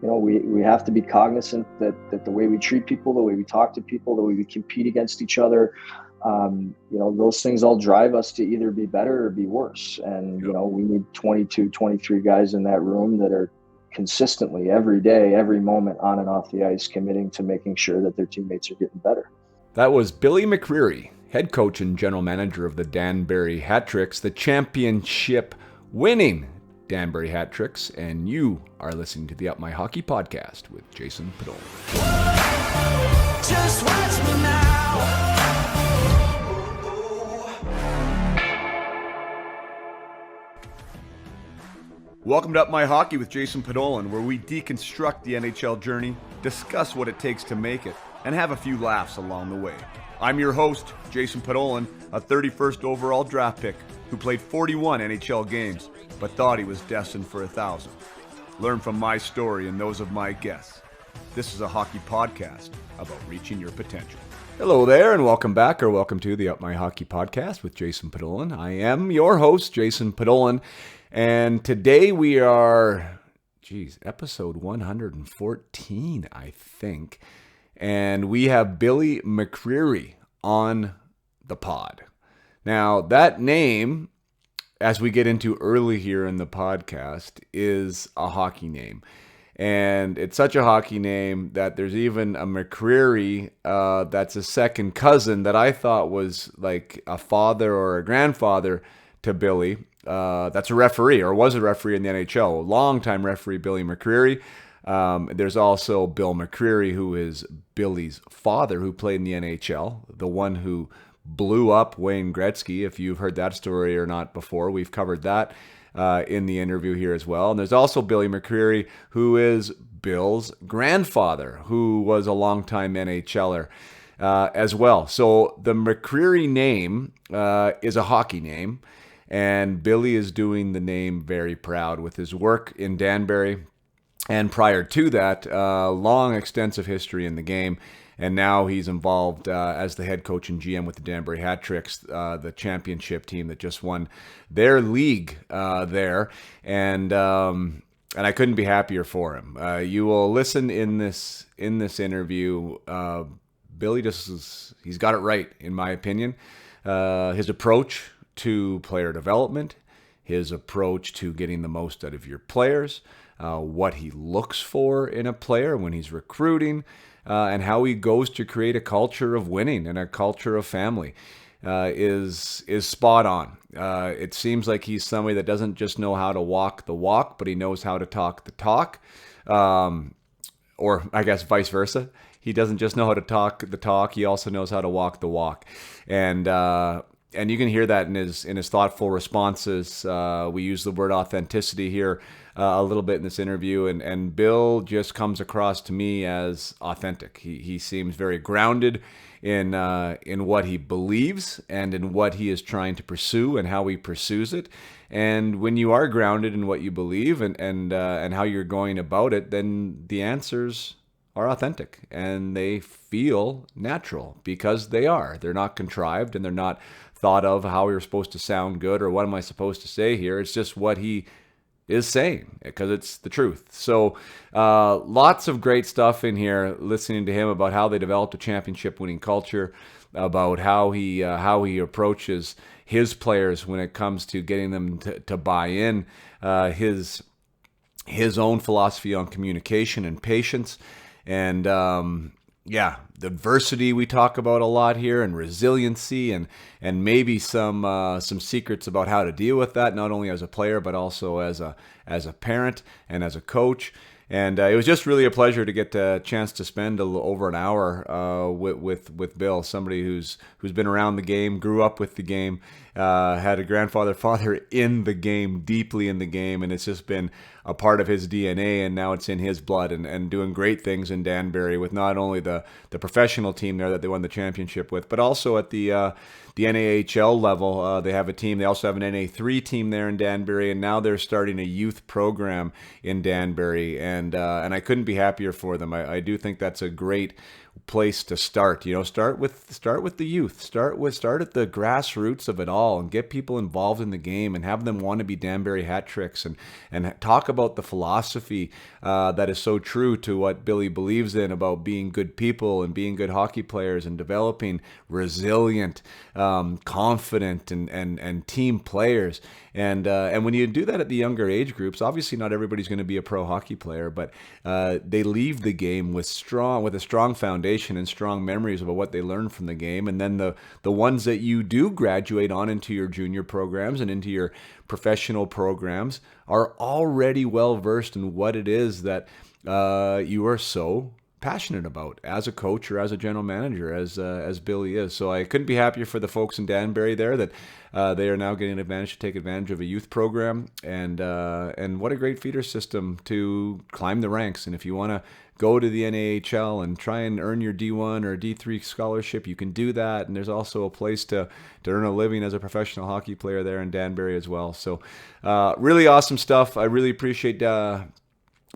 we have to be cognizant that the way we treat people, the way we talk to people, the way we compete against each other, those things all drive us to either be better or be worse. And, we need 22, 23 guys in that room that are consistently every day, every moment on and off the ice, committing to making sure that their teammates are getting better. That was Billy McCreary, head coach and general manager of the Danbury Hat-Tricks, the championship winning Danbury Hat-Tricks, and you are listening to the Up My Hockey podcast with Jason Padol. Just watch me now. Welcome to Up My Hockey with Jason Podolin, where we deconstruct the NHL journey, discuss what it takes to make it, and have a few laughs along the way. I'm your host, Jason Podolin, a 31st overall draft pick who played 41 NHL games, but thought he was destined for 1,000. Learn from my story and those of my guests. This is a hockey podcast about reaching your potential. Hello there, and welcome back, or welcome to the Up My Hockey podcast with Jason Podolin. I am your host, Jason Podolin. And today we are, episode 114, I think. And we have Billy McCreary on the pod. Now, that name, as we get into early here in the podcast, is a hockey name. And it's such a hockey name that there's even a McCreary that's a second cousin that I thought was like a father or a grandfather to Billy. That's a referee, or was a referee in the NHL, a longtime referee, Billy McCreary. There's also Bill McCreary, who is Billy's father, who played in the NHL, the one who blew up Wayne Gretzky. If you've heard that story or not before, we've covered that in the interview here as well. And there's also Billy McCreary, who is Bill's grandfather, who was a longtime NHLer as well. So the McCreary name is a hockey name. And Billy is doing the name very proud with his work in Danbury. And prior to that, long, extensive history in the game. And now he's involved as the head coach and GM with the Danbury Hat-Tricks, the championship team that just won their league there. And I couldn't be happier for him. You will listen in this interview. Billy he's got it right, in my opinion. His approach to player development, his approach to getting the most out of your players, what he looks for in a player when he's recruiting, and how he goes to create a culture of winning and a culture of family is spot on. It seems like he's somebody that doesn't just know how to walk the walk, but he knows how to talk the talk, or I guess vice versa. He doesn't just know how to talk the talk, he also knows how to walk the walk. And you can hear that in his thoughtful responses. We use the word authenticity here a little bit in this interview, and Bill just comes across to me as authentic. He seems very grounded in what he believes and in what he is trying to pursue and how he pursues it. And when you are grounded in what you believe and how you're going about it, then the answers are authentic and they feel natural because they are. They're not contrived and they're not thought of how you're supposed to sound good or what am I supposed to say here. It's just what he is saying because it's the truth. So lots of great stuff in here, listening to him about how they developed a championship winning culture, about how he approaches his players when it comes to getting them to buy in, his own philosophy on communication and patience. And the adversity we talk about a lot here, and resiliency, and maybe some secrets about how to deal with that, not only as a player but also as a parent and as a coach. And it was just really a pleasure to get a chance to spend over an hour with Bill, somebody who's been around the game, grew up with the game, had a father in the game, deeply in the game, and it's just been a part of his DNA, and now it's in his blood, and doing great things in Danbury with not only the professional team there that they won the championship with, but also at the the NAHL level. They have a team. They also have an NA3 team there in Danbury, and now they're starting a youth program in Danbury, and I couldn't be happier for them. I do think that's a great place to start. Start with the youth. Start at the grassroots of it all, and get people involved in the game, and have them want to be Danbury hat tricks, and talk about the philosophy that is so true to what Billy believes in about being good people and being good hockey players and developing resilient, confident, and team players. And when you do that at the younger age groups, obviously not everybody's going to be a pro hockey player, but they leave the game with a strong foundation and strong memories about what they learned from the game. And then the ones that you do graduate on into your junior programs and into your professional programs are already well versed in what it is that you are so passionate about as a coach or as a general manager, as Billy is. So I couldn't be happier for the folks in Danbury there that they are now getting advantage to take advantage of a youth program, and what a great feeder system to climb the ranks. And if you want to go to the NAHL and try and earn your D1 or D3 scholarship, you can do that. And there's also a place to earn a living as a professional hockey player there in Danbury as well. So really awesome stuff. I really appreciate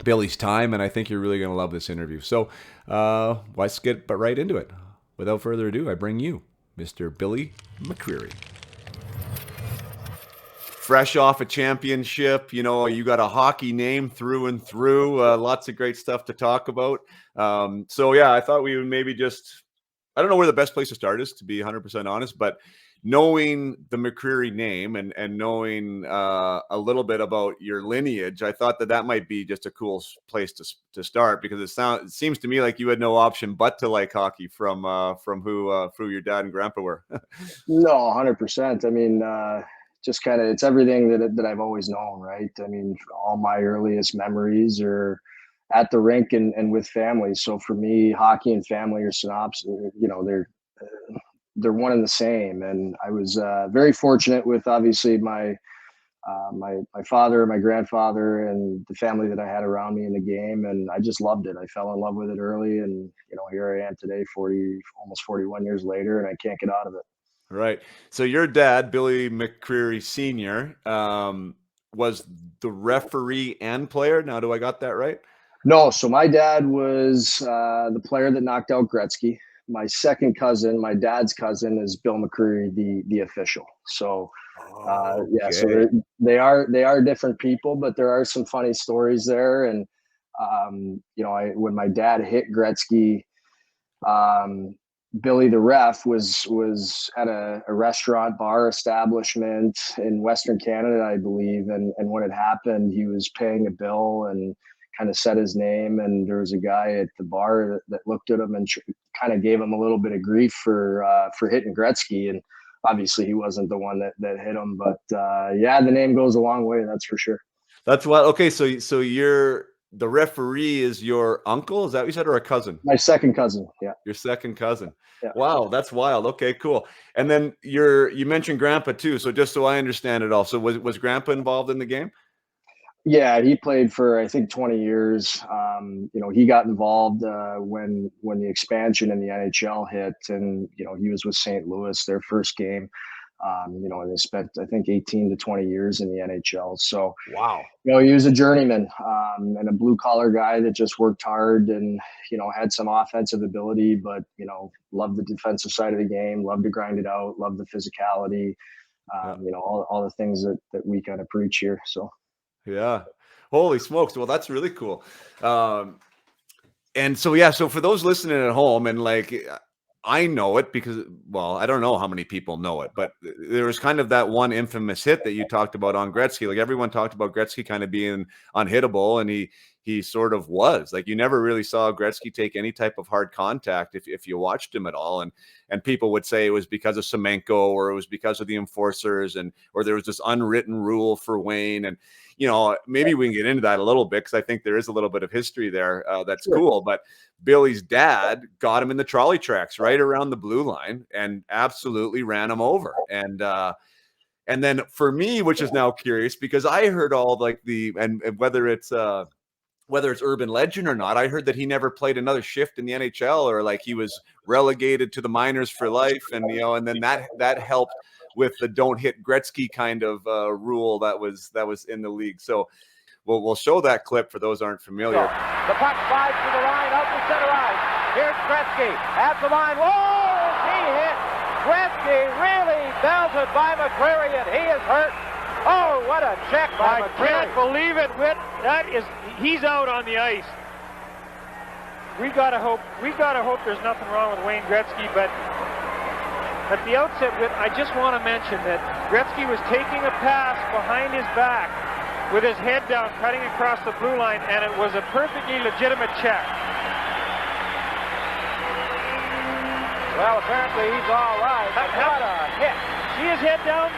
Billy's time, and I think you're really going to love this interview. So let's get right into it. Without further ado, I bring you Mr. Billy McCreary. Fresh off a championship, you got a hockey name through and through. Lots of great stuff to talk about. So yeah, I thought we would maybe I don't know where the best place to start is, to be 100% honest, but knowing the McCreary name and knowing a little bit about your lineage, I thought that might be just a cool place to start, because it seems to me like you had no option but to like hockey from who your dad and grandpa were. No, 100%. I mean, just kind of, it's everything that I've always known, right? I mean, all my earliest memories are at the rink and with family. So for me, hockey and family are synopsis. They're one and the same. And I was very fortunate with, obviously, my father, my grandfather, and the family that I had around me in the game, and I just loved it. I fell in love with it early, and here I am today, almost 41 years later, and I can't get out of it. Right. So your dad, Billy McCreary Sr., was the referee and player. Now, do I got that right? No. So my dad was the player that knocked out Gretzky. My second cousin, my dad's cousin, is Bill McCreary, the official. So yeah, so they are different people, but there are some funny stories there. And when my dad hit Gretzky, Billy the ref was at a restaurant bar establishment in Western Canada, I believe, and when it happened, he was paying a bill and kind of said his name, and there was a guy at the bar that looked at him and kind of gave him a little bit of grief for hitting Gretzky, and obviously he wasn't the one that hit him, but yeah, the name goes a long way, that's for sure. That's what. Okay, so the referee is your uncle? Is that what you said, or a cousin? My second cousin, yeah. Your second cousin. Yeah. Wow, that's wild. Okay, cool. And then you mentioned Grandpa too. So just so I understand it all, so was Grandpa involved in the game? Yeah, he played for, I think, 20 years. He got involved when the expansion in the NHL hit, and he was with St. Louis, their first game. And they spent, I think, 18 to 20 years in the NHL. So, wow, he was a journeyman and a blue collar guy that just worked hard and, had some offensive ability, but, loved the defensive side of the game, loved to grind it out, loved the physicality, all the things that we kind of preach here. So, yeah. Holy smokes. Well, that's really cool. And so, yeah, so for those listening at home, and I know it because, well, I don't know how many people know it, but there was kind of that one infamous hit that you talked about on Gretzky. Like, everyone talked about Gretzky kind of being unhittable, and he sort of was. Like, you never really saw Gretzky take any type of hard contact if you watched him at all. And people would say it was because of Semenko, or it was because of the enforcers, or there was this unwritten rule for Wayne. And maybe we can get into that a little bit, because I think there is a little bit of history there that's cool. But Billy's dad got him in the trolley tracks right around the blue line and absolutely ran him over. And then for me, which is now curious, because I heard all and whether it's whether it's urban legend or not. I heard that he never played another shift in the NHL, or like he was relegated to the minors for life, and and then that helped with the don't hit Gretzky kind of rule that was in the league. So we'll show that clip for those who aren't familiar. The puck slides to the line, out to center ice. Here's Gretzky at the line. Whoa! He hit. Gretzky really belted by McCreary, and he is hurt. Oh, what a check by McCreary. I can't believe it, Whit. He's out on the ice. We gotta hope there's nothing wrong with Wayne Gretzky, but at the outset, Whit, I just want to mention that Gretzky was taking a pass behind his back with his head down, cutting across the blue line, and it was a perfectly legitimate check. Well, apparently he's all right. What a hit. See his head down?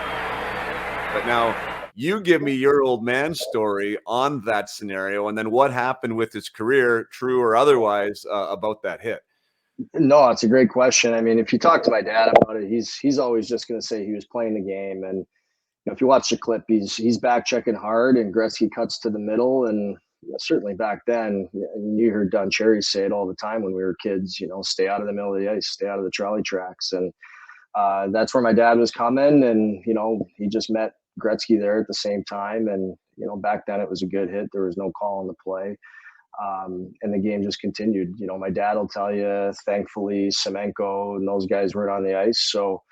But now you give me your old man story on that scenario, and then what happened with his career, true or otherwise, about that hit. No, it's a great question. I mean, if you talk to my dad about it, he's always just going to say he was playing the game. And if you watch the clip, he's back checking hard, and Gretzky cuts to the middle. And certainly back then, you heard Don Cherry say it all the time when we were kids. Stay out of the middle of the ice, stay out of the trolley tracks, and that's where my dad was coming. And he just met Gretzky there at the same time. And back then it was a good hit. There was no call on the play. And the game just continued. My dad will tell you, thankfully, Semenko and those guys weren't on the ice. So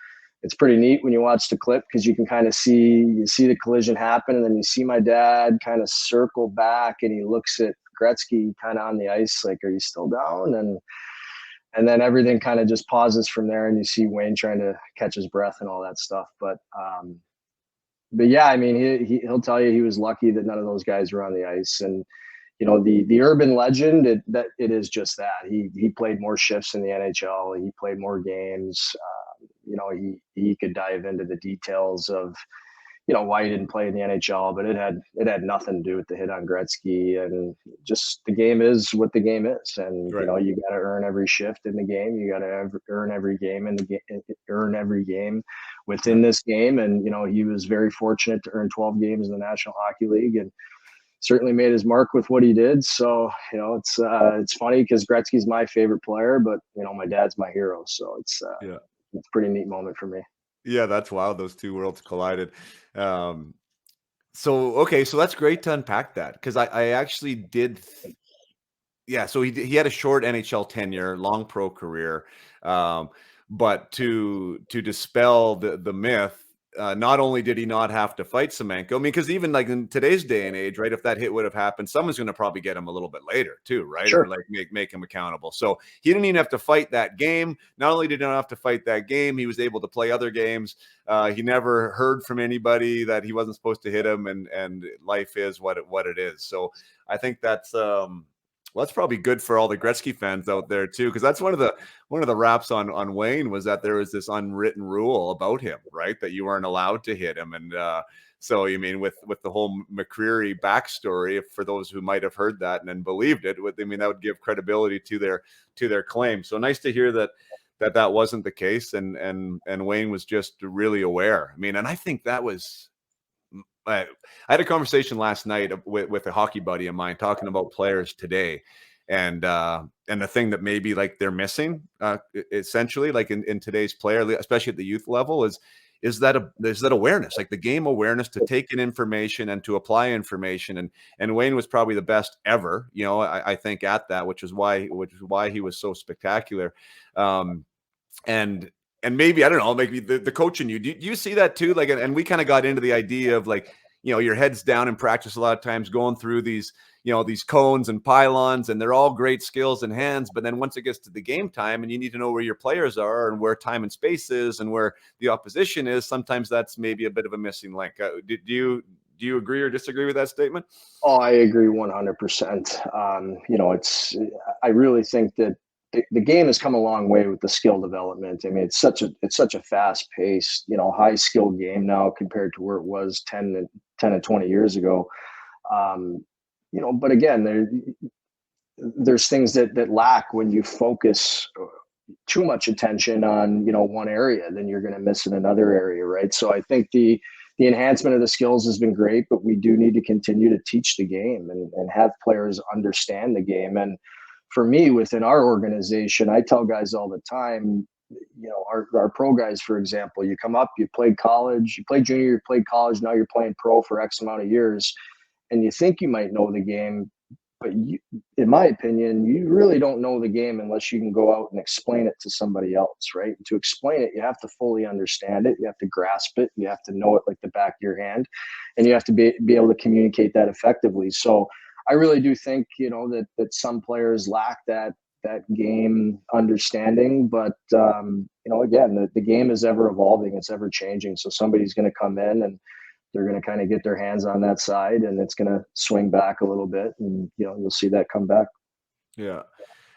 it's pretty neat when you watch the clip, because you can kind of see the collision happen, and then you see my dad kind of circle back, and he looks at Gretzky kind of on the ice, like, are you still down? And then everything kind of just pauses from there, and you see Wayne trying to catch his breath and all that stuff. But yeah, I mean, he'll tell you he was lucky that none of those guys were on the ice. And the urban legend, it is just that he played more shifts in the NHL. He played more games. He could dive into the details of why he didn't play in the NHL, but it had nothing to do with the hit on Gretzky. And just the game is what the game is, and right. You got to earn every shift in the game. You got to earn every game in the game, earn every game within this game. And he was very fortunate to earn 12 games in the National Hockey League, and certainly made his mark with what he did. So it's funny because Gretzky's my favorite player, but my dad's my hero. So it's a pretty neat moment for me. Yeah, that's wild. Those two worlds collided. So that's great to unpack that, because I actually did. So he had a short NHL tenure, long pro career, but to dispel the myth. Not only did he not have to fight Semenko, I mean, because even like in today's day and age, right, if that hit would have happened, someone's going to probably get him a little bit later too, right? Sure. Or like make him accountable. So he didn't even have to fight that game. Not only did he not have to fight that game, he was able to play other games. He never heard from anybody that he wasn't supposed to hit him, and life is what it is. So I think that's that's probably good for all the Gretzky fans out there too, because that's one of the raps on Wayne was that there was this unwritten rule about him, right, that you weren't allowed to hit him. And so you mean with the whole McCreary backstory, for those who might have heard that and then believed it, that would give credibility to their claim. So nice to hear that wasn't the case, and Wayne was just really aware. I mean, and I think that was. I had a conversation last night with a hockey buddy of mine talking about players today, and the thing that maybe like they're missing, essentially, like in today's player, especially at the youth level, is that awareness, like the game awareness to take in information and to apply information. And Wayne was probably the best ever, I think at that, which is why he was so spectacular. And maybe, I don't know, maybe the coach in you, do you see that too? Like, and we kind of got into the idea of like, your head's down in practice a lot of times, going through these cones and pylons, and they're all great skills and hands. But then once it gets to the game time and you need to know where your players are and where time and space is and where the opposition is, sometimes that's maybe a bit of a missing link. Do you agree or disagree with that statement? Oh, I agree 100%. I really think that the game has come a long way with the skill development. I mean, it's such a fast paced, high skill game now compared to where it was 10 and 20 years ago. But again, there's things that lack when you focus too much attention on, one area, then you're going to miss in another area. Right. So I think the the enhancement of the skills has been great, but we do need to continue to teach the game and have players understand the game. And for me, within our organization, I tell guys all the time, our pro guys, for example, you come up, you played college, you played junior, you played college, now you're playing pro for X amount of years, and you think you might know the game, but in my opinion, you really don't know the game unless you can go out and explain it to somebody else, right? And to explain it, you have to fully understand it. You have to grasp it. You have to know it like the back of your hand, and you have to be able to communicate that effectively. So I really do think, that some players lack that game understanding, but again, the game is ever evolving. It's ever changing. So somebody's going to come in and they're going to kind of get their hands on that side, and it's going to swing back a little bit, and you'll see that come back. Yeah.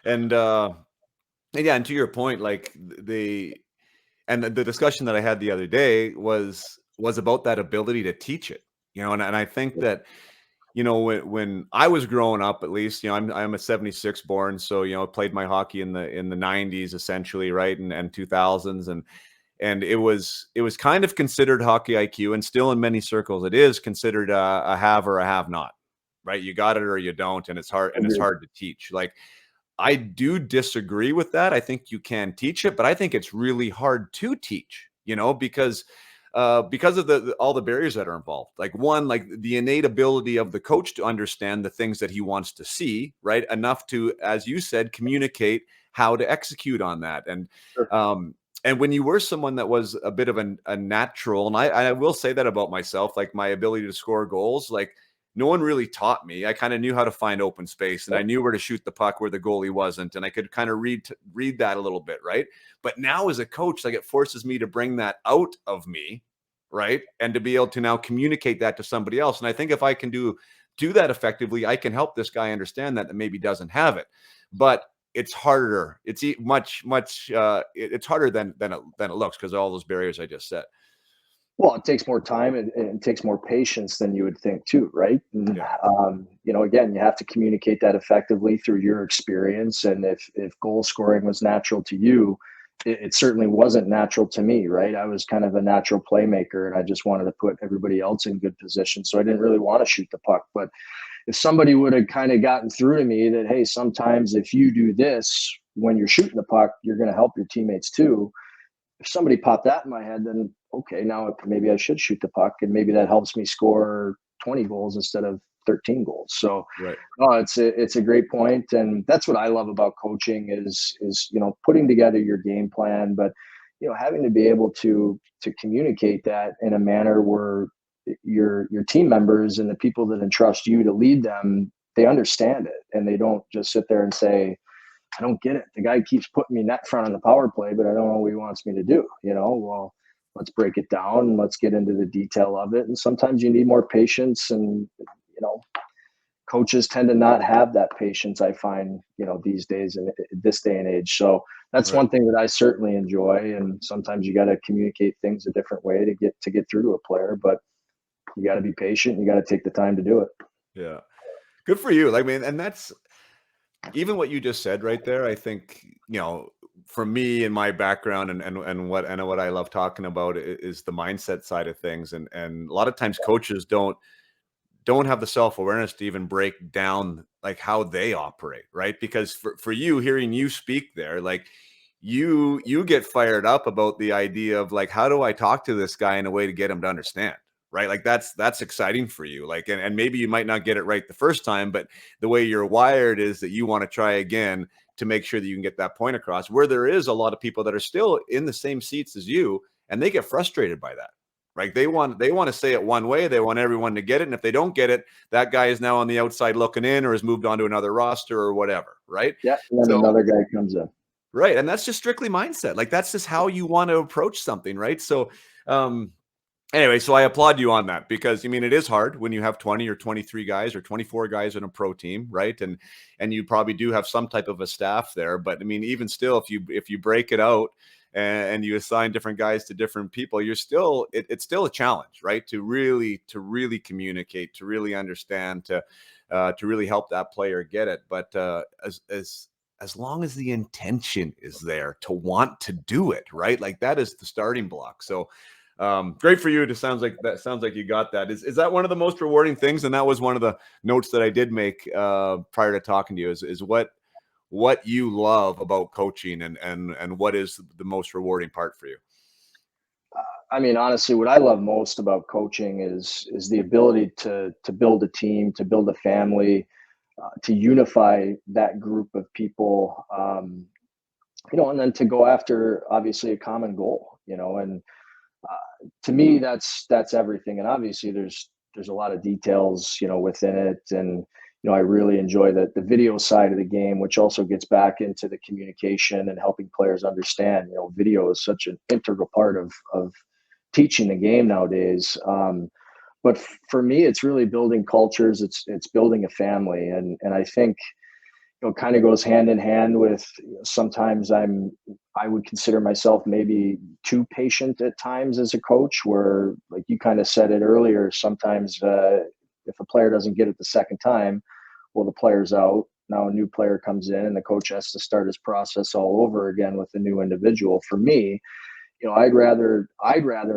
And and to your point, like the discussion that I had the other day was about that ability to teach it, and I think that, when I was growing up, at least, I'm a 76 born. So, I played my hockey in the 90s essentially. Right. And 2000s. And it was kind of considered hockey IQ, and still in many circles, it is considered a have or a have not, right? You got it or you don't. And it's hard to teach. Like, I do disagree with that. I think you can teach it, but I think it's really hard to teach, because of all the barriers that are involved. Like, one, like the innate ability of the coach to understand the things that he wants to see, right? Enough to, as you said, communicate how to execute on that. And, Sure. And when you were someone that was a bit of a natural, and I will say that about myself, like my ability to score goals, like no one really taught me. I kind of knew how to find open space, and I knew where to shoot the puck where the goalie wasn't, and I could kind of read that a little bit, right? But now as a coach, like, it forces me to bring that out of me, right? And to be able to now communicate that to somebody else. And I think if I can do that effectively, I can help this guy understand that maybe doesn't have it. But it's harder. It's much it's harder than it looks, because of all those barriers I just said. Well, it takes more time and it takes more patience than you would think too, right? And, Yeah. again, you have to communicate that effectively through your experience. And if goal scoring was natural to you, it certainly wasn't natural to me, right? I was kind of a natural playmaker, and I just wanted to put everybody else in good position. So I didn't really want to shoot the puck. But if somebody would have kind of gotten through to me that, hey, sometimes if you do this when you're shooting the puck, you're going to help your teammates too. If somebody popped that in my head, then okay, now maybe I should shoot the puck, and maybe that helps me score 20 goals instead of 13 goals. So right. It's a great point. And that's what I love about coaching is, putting together your game plan, but, having to be able to communicate that in a manner where your team members and the people that entrust you to lead them, they understand it, and they don't just sit there and say, I don't get it. The guy keeps putting me net front on the power play, but I don't know what he wants me to do. Well, let's break it down and let's get into the detail of it. And sometimes you need more patience, and, coaches tend to not have that patience, I find, these days in this day and age. So that's one thing that I certainly enjoy. And sometimes you got to communicate things a different way to get through to a player, but you got to be patient. You got to take the time to do it. Yeah. Good for you. Like, man, and that's even what you just said right there. I think, for me and my background and what I love talking about is the mindset side of things. And a lot of times coaches don't have the self-awareness to even break down like how they operate. Right. Because for you, hearing you speak there, like you get fired up about the idea of like, how do I talk to this guy in a way to get him to understand? Right. Like that's exciting for you. Like, and maybe you might not get it right the first time, but the way you're wired is that you want to try again to make sure that you can get that point across, where there is a lot of people that are still in the same seats as you, and they get frustrated by that. Right. They want to say it one way. They want everyone to get it. And if they don't get it, that guy is now on the outside looking in, or has moved on to another roster or whatever. Right. Yeah. And then another guy comes in. Right. And that's just strictly mindset. Like, that's just how you want to approach something. Right. So, anyway, so I applaud you on that, because it is hard when you have 20 or 23 guys or 24 guys in a pro team, right? And you probably do have some type of a staff there, but even still, if you break it out and you assign different guys to different people, it's still a challenge, right? To really communicate, to really understand, to really help that player get it. But as long as the intention is there to want to do it, right? Like, that is the starting block. So Great for you. It sounds like you got that. Is that one of the most rewarding things? And that was one of the notes that I did make prior to talking to you. Is what you love about coaching, and what is the most rewarding part for you? I mean, honestly, what I love most about coaching is the ability to build a team, to build a family, to unify that group of people, and then to go after obviously a common goal, and to me that's everything. And obviously there's a lot of details, within it. And I really enjoy the video side of the game, which also gets back into the communication and helping players understand. Video is such an integral part of teaching the game nowadays. But for me, it's really building cultures. It's building a family, and I think kind of goes hand in hand with, sometimes I would consider myself maybe too patient at times as a coach, where, like you kind of said it earlier, sometimes if a player doesn't get it the second time, well, the player's out. Now a new player comes in and the coach has to start his process all over again with a new individual. For me, I'd rather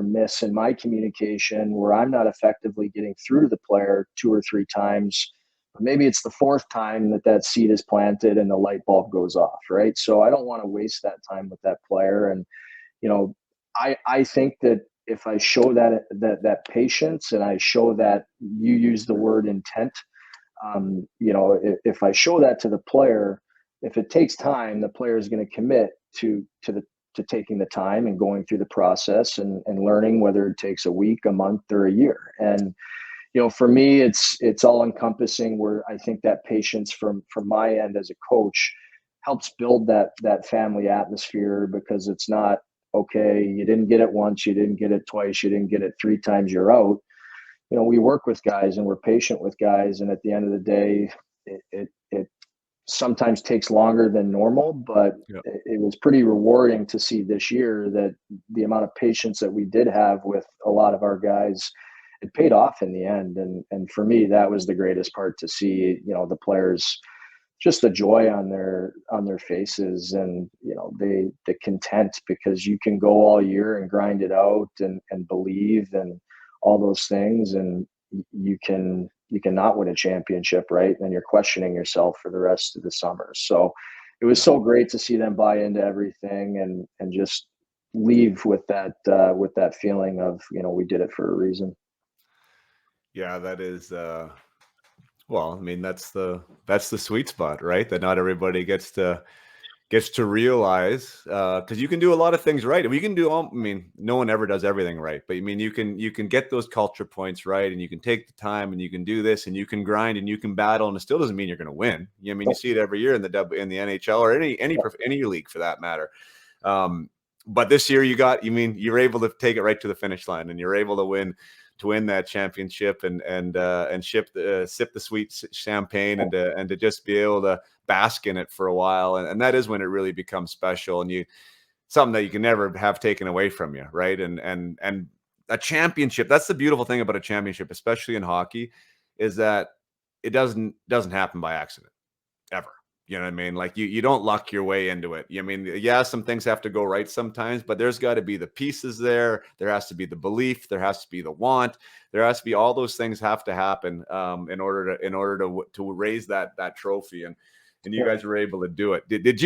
miss in my communication where I'm not effectively getting through to the player two or three times. Maybe it's the fourth time that seed is planted and the light bulb goes off, right? So I don't want to waste that time with that player. And I think that if I show that patience, and I show that, you use the word intent, if I show that to the player, if it takes time, the player is going to commit to taking the time and going through the process and learning, whether it takes a week, a month, or a year. And for me, it's all encompassing, where I think that patience from my end as a coach helps build that family atmosphere, because it's not, okay, you didn't get it once, you didn't get it twice, you didn't get it three times, you're out. We work with guys and we're patient with guys, and at the end of the day, it sometimes takes longer than normal, but Yep. it was pretty rewarding to see this year that the amount of patience that we did have with a lot of our guys, it paid off in the end. And for me, that was the greatest part, to see, the players, just the joy on their faces, and, the content, because you can go all year and grind it out and believe and all those things. And you can not win a championship, right? And you're questioning yourself for the rest of the summer. So it was so great to see them buy into everything and just leave with that feeling of, we did it for a reason. Yeah, that is well, I mean, that's the sweet spot, right? That not everybody gets to realize, because you can do a lot of things right. We can do all, I mean, no one ever does everything right, but I mean, you can get those culture points right, and you can take the time, and you can do this, and you can grind, and you can battle, and it still doesn't mean you're going to win. I mean, you see it every year in the NHL, or any league for that matter. But this year you're able to take it right to the finish line, and you're able to win that championship, and sip the sweet champagne, and to just be able to bask in it for a while. And that is when it really becomes special, and something that you can never have taken away from you. Right. And a championship, that's the beautiful thing about a championship, especially in hockey, is that it doesn't happen by accident ever. You know what I mean? Like, you don't luck your way into it. I mean, yeah, some things have to go right sometimes, but there's got to be the pieces there. There has to be the belief. There has to be the want. There has to be all those things have to happen in order to raise that trophy. And you guys were able to do it. Did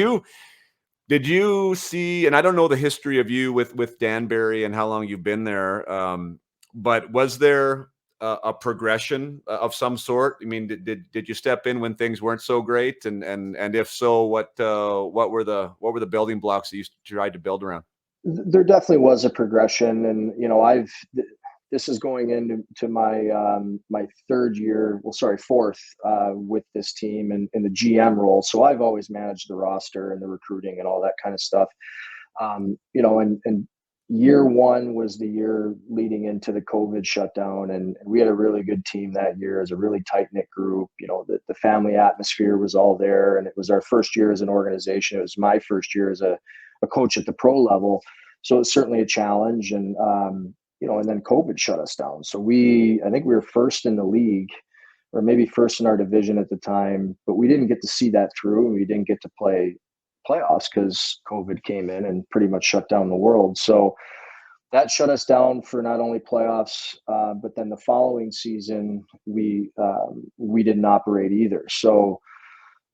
you see? And I don't know the history of you with Danbury and how long you've been there, but was there a progression of some sort? I mean, did you step in when things weren't so great, and if so, what were the building blocks that you tried to build around? There definitely was a progression, and this is going into my third year, fourth, with this team and in the GM role. So I've always managed the roster and the recruiting and all that kind of stuff. And year one was the year leading into the COVID shutdown, and we had a really good team that year. It was a really tight-knit group. The family atmosphere was all there, and it was our first year as an organization. It was my first year as a coach at the pro level, so it's certainly a challenge. And and then COVID shut us down. So I think we were first in the league, or maybe first in our division at the time, but we didn't get to see that through, and we didn't get to play playoffs because COVID came in and pretty much shut down the world. So that shut us down for not only playoffs, but then the following season we didn't operate either. So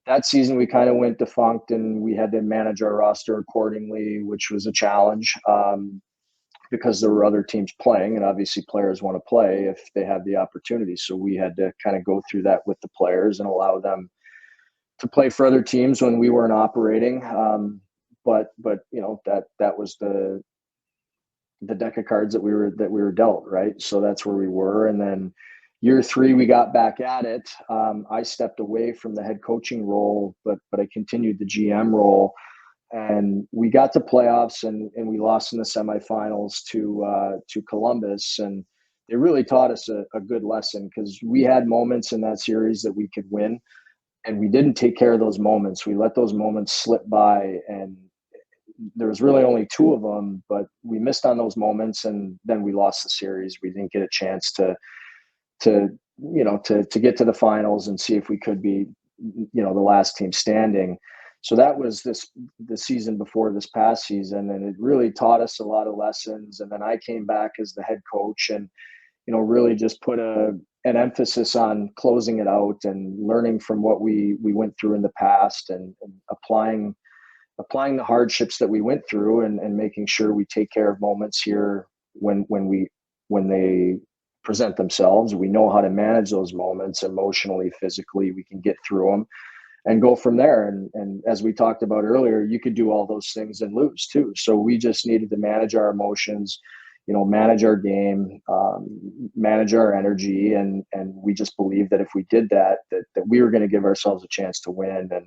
that season we kind of went defunct, and we had to manage our roster accordingly, which was a challenge because there were other teams playing, and obviously players want to play if they have the opportunity. So we had to kind of go through that with the players and allow them to play for other teams when we weren't operating. But that was the deck of cards that we were dealt, right? So that's where we were. And then year 3, we got back at it. I stepped away from the head coaching role, but I continued the GM role, and we got to playoffs, and we lost in the semifinals to Columbus. And it really taught us a good lesson, because we had moments in that series that we could win, and we didn't take care of those moments. We let those moments slip by, and there was really only 2 of them, but we missed on those moments, and then we lost the series. We didn't get a chance to get to the finals and see if we could be, the last team standing. So that was the season before this past season, and it really taught us a lot of lessons. And then I came back as the head coach, and really just put an emphasis on closing it out and learning from what we went through in the past, and applying the hardships that we went through, and making sure we take care of moments here when they present themselves. We know how to manage those moments emotionally, physically. We can get through them and go from there. And as we talked about earlier, you could do all those things and lose too. So we just needed to manage our emotions, manage our game, manage our energy. And we just believed that if we did that we were going to give ourselves a chance to win. And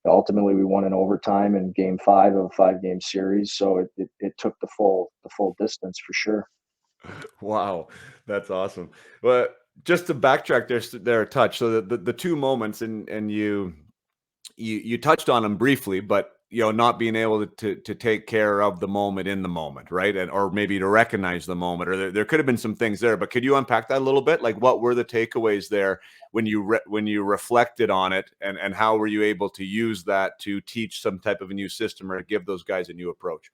ultimately we won in overtime in game 5 of a 5-game series. So it took the full distance for sure. Wow, that's awesome. Well, just to backtrack there a touch. So the 2 moments, and you touched on them briefly, but not being able to take care of the moment in the moment, right? And or maybe to recognize the moment, or there could have been some things there. But could you unpack that a little bit? Like, what were the takeaways there when you reflected on it, and how were you able to use that to teach some type of a new system, or to give those guys a new approach?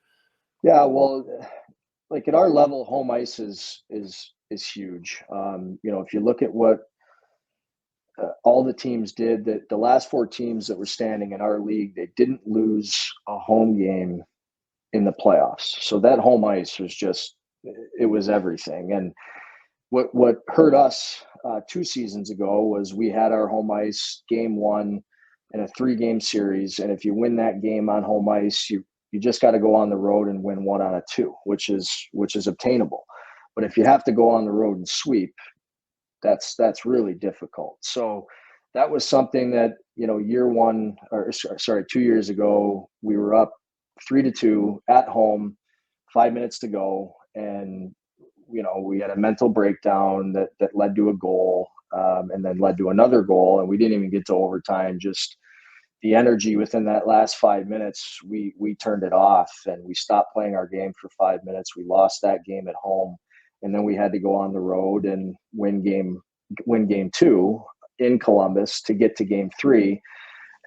Yeah, well, like at our level, home ice is huge. If you look at what all the teams did, that the last 4 teams that were standing in our league, they didn't lose a home game in the playoffs. So that home ice was it was everything. And what hurt us 2 seasons ago was we had our home ice game 1 in a 3-game series. And if you win that game on home ice, you just got to go on the road and win 1 out of 2, which is obtainable. But if you have to go on the road and sweep, that's really difficult. So that was something that, year 1, or sorry, 2 years ago, we were up 3-2 at home, 5 minutes to go. And, we had a mental breakdown that led to a goal, and then led to another goal. And we didn't even get to overtime. Just the energy within that last 5 minutes, we turned it off, and we stopped playing our game for 5 minutes. We lost that game at home. And then we had to go on the road and win game 2 in Columbus to get to game 3.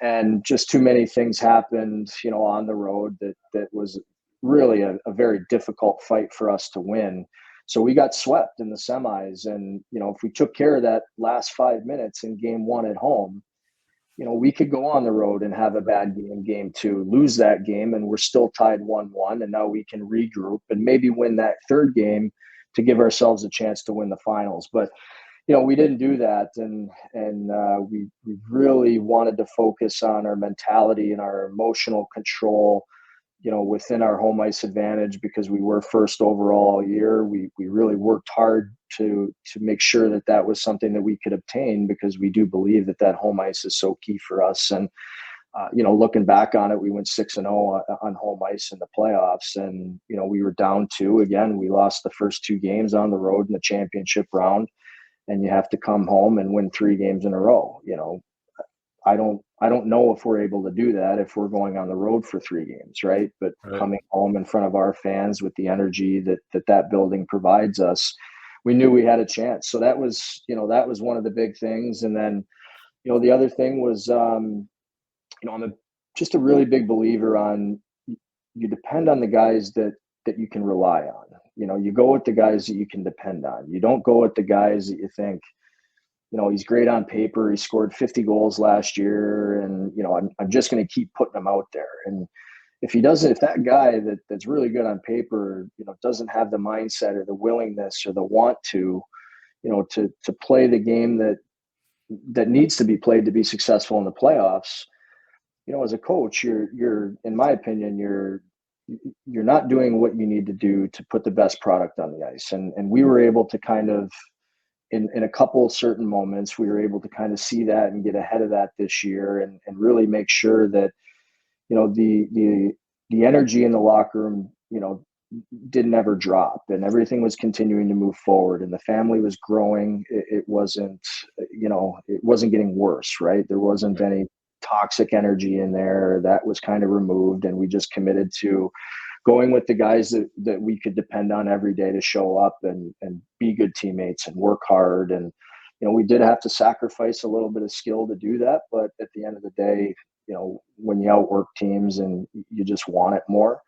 And just too many things happened, on the road that was really a very difficult fight for us to win. So we got swept in the semis. And, if we took care of that last 5 minutes in game 1 at home, we could go on the road and have a bad game 2, lose that game, and we're still tied 1-1. And now we can regroup and maybe win that 3rd game to give ourselves a chance to win the finals. But, we didn't do that. And we really wanted to focus on our mentality and our emotional control, within our home ice advantage, because we were first overall all year. We really worked hard to make sure that was something that we could obtain, because we do believe that home ice is so key for us. And, looking back on it, we went 6-0 on home ice in the playoffs. And, we were down 2 again. We lost the first 2 games on the road in the championship round, and you have to come home and win 3 games in a row. I don't know if we're able to do that if we're going on the road for 3 games, right? But coming home in front of our fans with the energy that building provides us, we knew we had a chance. So that was one of the big things. And then, the other thing was, I'm just a really big believer on, you depend on the guys that you can rely on. you go with the guys that you can depend on. You don't go with the guys that you think, he's great on paper. He scored 50 goals last year, and I'm just going to keep putting him out there. And if that guy that's really good on paper, doesn't have the mindset or the willingness or the want to, to play the game that needs to be played to be successful in the playoffs, as a coach, you're in my opinion, you're not doing what you need to do to put the best product on the ice. And we were able to kind of, in a couple of certain moments, we were able to kind of see that and get ahead of that this year, and really make sure that, the energy in the locker room, didn't ever drop, and everything was continuing to move forward, and the family was growing. It wasn't getting worse, right? There wasn't any toxic energy in there. That was kind of removed, and we just committed to going with the guys that we could depend on every day to show up and be good teammates and work hard. And, we did have to sacrifice a little bit of skill to do that. But at the end of the day, when you outwork teams and you just want it more,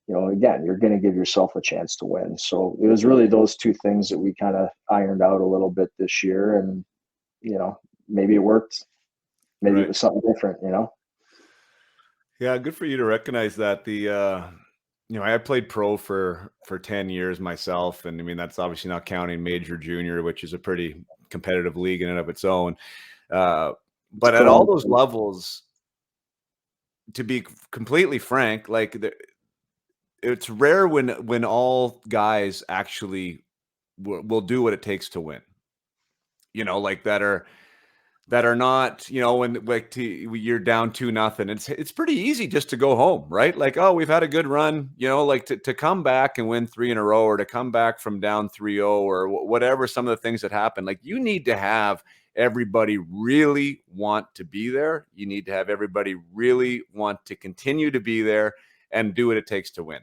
again, you're going to give yourself a chance to win. So it was really those two things that we kind of ironed out a little bit this year. And, maybe it worked. Maybe it was something different, Yeah, good for you to recognize that. I played pro for 10 years myself. And I mean, that's obviously not counting major, junior, which is a pretty competitive league in and of its own. But at all those levels, to be completely frank, like it's rare when all guys actually will do what it takes to win, like that are not, when like you're down 2-0. It's pretty easy just to go home, right? Like, oh, we've had a good run, like to come back and win 3 in a row, or to come back from down 3-0, or whatever, some of the things that happen. Like, you need to have everybody really want to be there. You need to have everybody really want to continue to be there and do what it takes to win.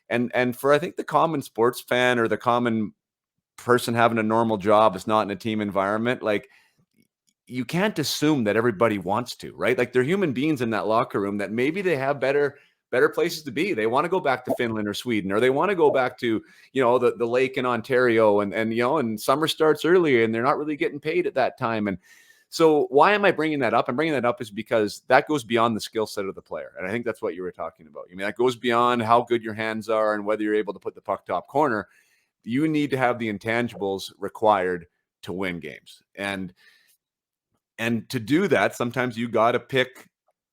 And for, I think, the common sports fan or the common person having a normal job that's not in a team environment, like, you can't assume that everybody wants to, right? Like, they're human beings in that locker room that maybe they have better places to be. They want to go back to Finland or Sweden, or they want to go back to, the lake in Ontario, and summer starts earlier and they're not really getting paid at that time. And so why am I bringing that up? I'm bringing that up is because that goes beyond the skill set of the player. And I think that's what you were talking about. I mean, that goes beyond how good your hands are and whether you're able to put the puck top corner. You need to have the intangibles required to win games. And to do that, sometimes you got to pick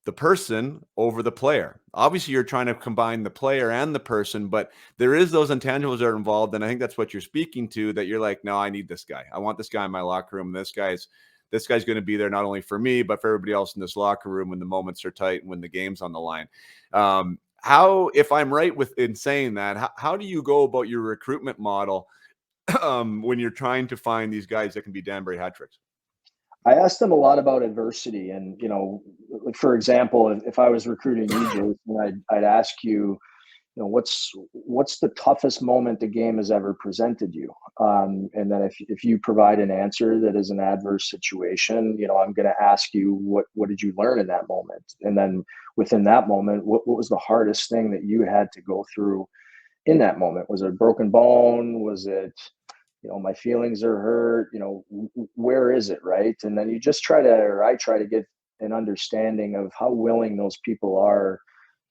the person over the player. Obviously, you're trying to combine the player and the person, but there is those intangibles that are involved. And I think that's what you're speaking to, that you're like, no, I need this guy. I want this guy in my locker room. This guy's going to be there not only for me, but for everybody else in this locker room when the moments are tight and when the game's on the line. How, if I'm right in saying that, how do you go about your recruitment model when you're trying to find these guys that can be Danbury hat tricks? I asked them a lot about adversity, and like, for example, if I was recruiting you, Jason, I'd ask you, what's the toughest moment the game has ever presented you, and then if you provide an answer that is an adverse situation, I'm going to ask you what did you learn in that moment, and then within that moment, what was the hardest thing that you had to go through in that moment? Was it a broken bone? Was it, my feelings are hurt, where is it, right? And then I try to get an understanding of how willing those people are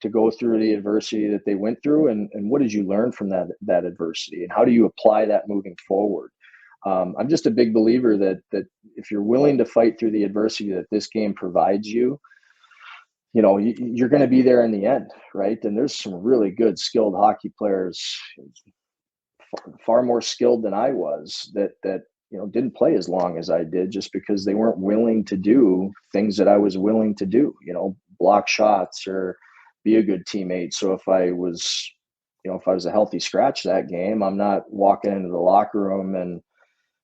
to go through the adversity that they went through, and what did you learn from that adversity, and how do you apply that moving forward? I'm just a big believer that if you're willing to fight through the adversity that this game provides you, you're going to be there in the end, right? And there's some really good, skilled hockey players, far more skilled than I was, that didn't play as long as I did, just because they weren't willing to do things that I was willing to do, block shots or be a good teammate. So if I was a healthy scratch that game, I'm not walking into the locker room and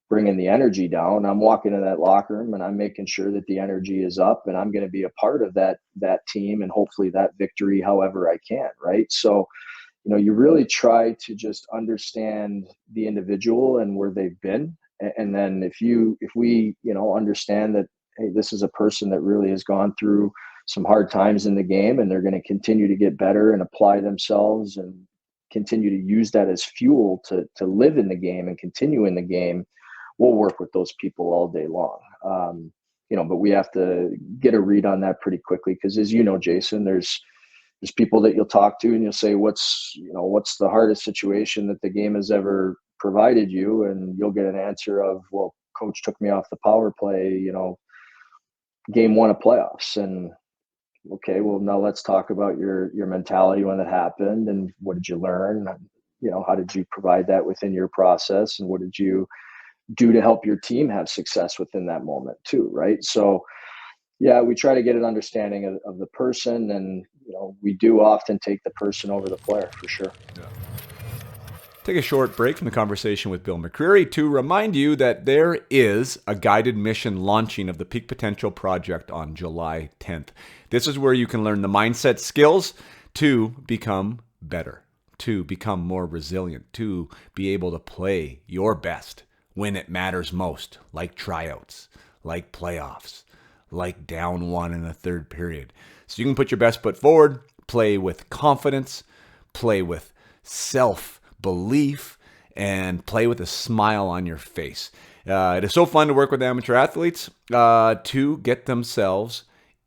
bringing the energy down. I'm walking into that locker room and I'm making sure that the energy is up, and I'm going to be a part of that team and hopefully that victory however I can, right? So you really try to just understand the individual and where they've been. And then if we understand that, hey, this is a person that really has gone through some hard times in the game, and they're going to continue to get better and apply themselves and continue to use that as fuel to live in the game and continue in the game, we'll work with those people all day long. But we have to get a read on that pretty quickly, because, as you know, Jason, there's people that you'll talk to and you'll say, what's the hardest situation that the game has ever provided you? And you'll get an answer of, well, coach took me off the power play, game 1 of playoffs. And okay, well, now let's talk about your mentality when that happened, and what did you learn? How did you provide that within your process, and what did you do to help your team have success within that moment too, right? So yeah, we try to get an understanding of the person, and we do often take the person over the player, for sure. Yeah. Take a short break from the conversation with Bill McCreary to remind you that there is a guided mission launching of the Peak Potential Project on July 10th. This is where you can learn the mindset skills to become better, to become more resilient, to be able to play your best when it matters most, like tryouts, like playoffs, like down 1 in the third period. So you can put your best foot forward, play with confidence, play with self-belief, and play with a smile on your face. It is so fun to work with amateur athletes to get themselves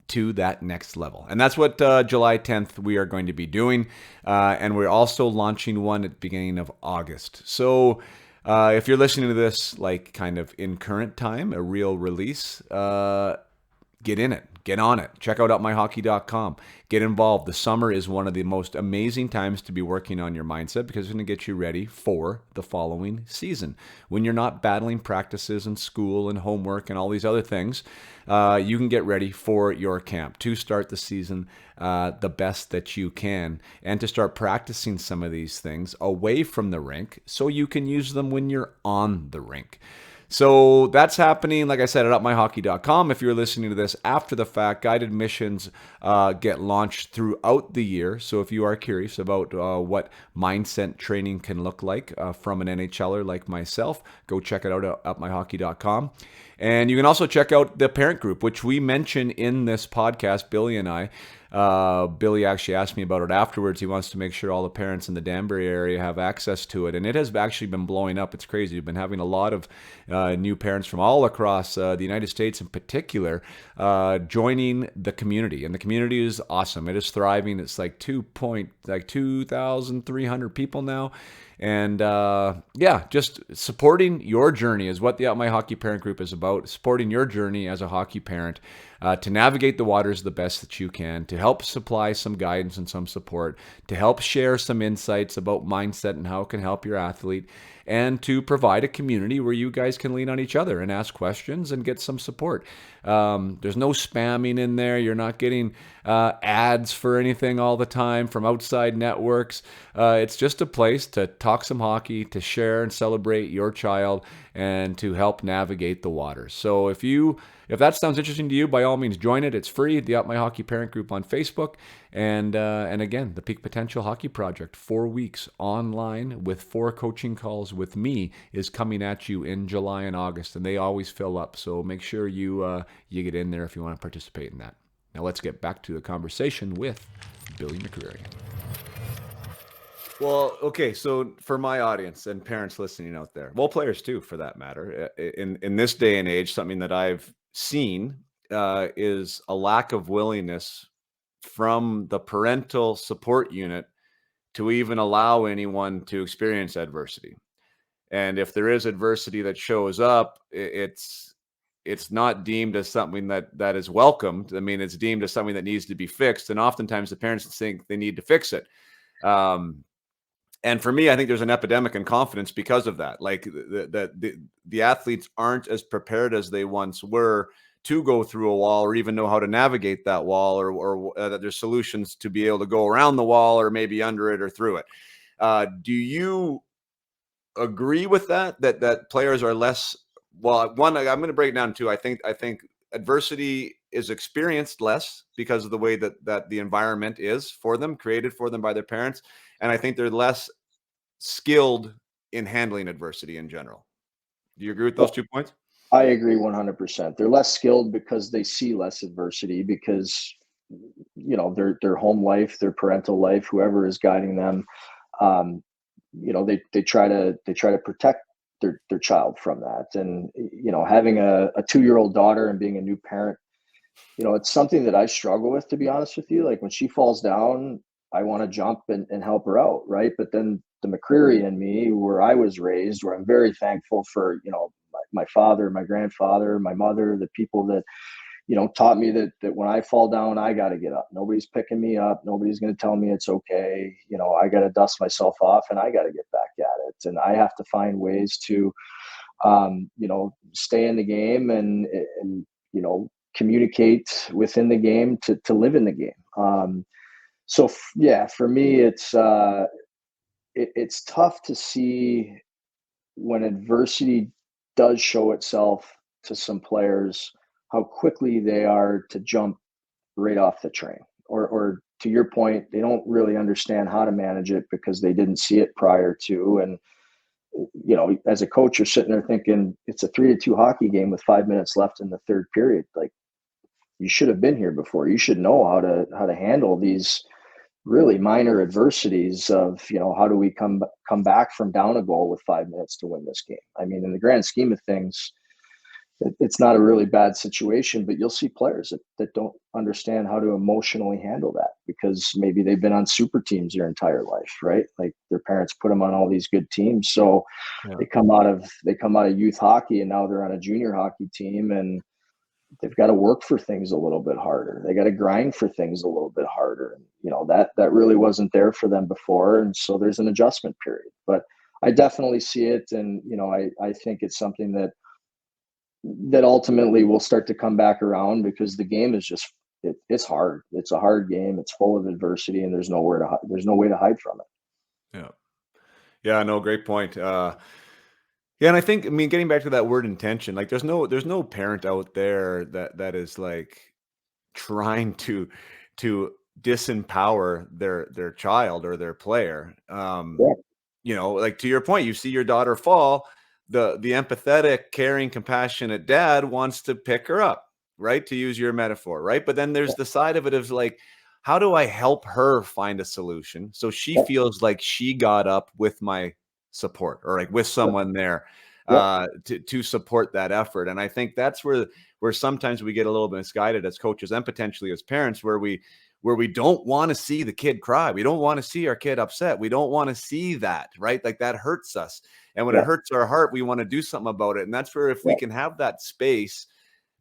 to that next level. And that's what July 10th we are going to be doing. And we're also launching one at the beginning of August. So if you're listening to this like kind of in current time, a real release, get in it. Get on it. Check out upmyhockey.com. Get involved. The summer is one of the most amazing times to be working on your mindset, because it's going to get you ready for the following season. When you're not battling practices and school and homework and all these other things, you can get ready for your camp to start the season the best that you can, and to start practicing some of these things away from the rink so you can use them when you're on the rink. So that's happening, like I said, at upmyhockey.com. If you're listening to this after the fact, guided missions get launched throughout the year. So if you are curious about what mindset training can look like from an NHLer like myself, go check it out at upmyhockey.com. And you can also check out the parent group, which we mention in this podcast, Billy and I. Billy actually asked me about it afterwards. He wants to make sure all the parents in the Danbury area have access to it. And it has actually been blowing up. It's crazy. We've been having a lot of new parents from all across the United States in particular joining the community. And the community is awesome. It is thriving. It's like 2,300 people now. And just supporting your journey is what the Out My Hockey Parent Group is about. Supporting your journey as a hockey parent to navigate the waters the best that you can, to help supply some guidance and some support, to help share some insights about mindset and how it can help your athlete, and to provide a community where you guys can lean on each other and ask questions and get some support. There's no spamming in there. You're not getting ads for anything all the time from outside networks. It's just a place to talk some hockey, to share and celebrate your child, and to help navigate the waters. So if that sounds interesting to you, by all means, join it. It's free. The Up My Hockey Parent Group on Facebook. And again, the Peak Potential Hockey Project, 4 weeks online with 4 coaching calls with me, is coming at you in July and August, and they always fill up. So make sure you get in there if you want to participate in that. Now let's get back to the conversation with Billy McCreary. Well, okay, so for my audience and parents listening out there, well, players too, for that matter, in this day and age, something that I've seen is a lack of willingness from the parental support unit to even allow anyone to experience adversity. And if there is adversity that shows up, it's not deemed as something that is welcomed. I mean, it's deemed as something that needs to be fixed. And oftentimes the parents think they need to fix it. And for me, I think there's an epidemic in confidence because of that. Like the athletes aren't as prepared as they once were to go through a wall, or even know how to navigate that wall, or that there's solutions to be able to go around the wall, or maybe under it or through it. Do you agree with that players are less? Well, one, I'm going to break it down to, I think adversity is experienced less because of the way that the environment is for them, created for them by their parents. And I think they're less skilled in handling adversity in general. Do you agree with those 2 points? I agree 100%. They're less skilled because they see less adversity, because their home life, their parental life, whoever is guiding them, they try to protect their child from that. And, having a 2-year-old daughter and being a new parent, it's something that I struggle with, to be honest with you. Like when she falls down, I want to jump and help her out. Right. But then the McCreary in me, where I was raised, where I'm very thankful for, my father, my grandfather, my mother, the people that, taught me that when I fall down, I got to get up. Nobody's picking me up. Nobody's going to tell me it's okay. I got to dust myself off and I got to get back at it. And I have to find ways to, stay in the game and communicate within the game to live in the game. For me, it's tough to see when adversity does show itself to some players, how quickly they are to jump right off the train, or to your point, they don't really understand how to manage it because they didn't see it prior to. And, as a coach, you're sitting there thinking it's a 3-2 hockey game with 5 minutes left in the third period. Like, you should have been here before. You should know how to handle these really minor adversities of, how do we come back from down a goal with 5 minutes to win this game? I mean, in the grand scheme of things, it's not a really bad situation, but you'll see players that don't understand how to emotionally handle that because maybe they've been on super teams their entire life, right? Like their parents put them on all these good teams. So they come out of youth hockey and now they're on a junior hockey team and they've got to work for things a little bit harder. They got to grind for things a little bit harder. And, that really wasn't there for them before. And so there's an adjustment period, but I definitely see it. And, I think it's something that ultimately will start to come back around because the game is just, it's hard. It's a hard game. It's full of adversity and there's no way to hide from it. Yeah. Yeah, no, great point. Yeah, and I think, getting back to that word intention, like there's no parent out there that is like trying to disempower their child or their player. Like to your point, you see your daughter fall, the empathetic, caring, compassionate dad wants to pick her up, right? To use your metaphor, right? But then there's the side of it of like, how do I help her find a solution so she feels like she got up with my support or like with someone there to support that effort? And I think that's where sometimes we get a little bit misguided as coaches and potentially as parents, where we don't want to see the kid cry. We don't want to see our kid upset. We don't want to see that, right? Like that hurts us. And when it hurts our heart, we want to do something about it. And that's where if we can have that space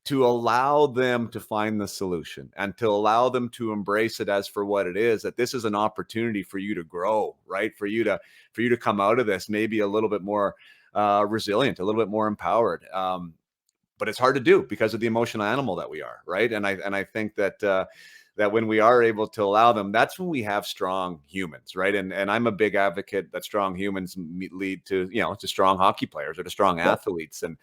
to allow them to find the solution and to allow them to embrace it as for what it is, that this is an opportunity for you to grow, right? For you to come out of this maybe a little bit more resilient, a little bit more empowered. But it's hard to do because of the emotional animal that we are, right? And I think that that when we are able to allow them, that's when we have strong humans, right? And I'm a big advocate that strong humans lead to, to strong hockey players or to strong athletes. And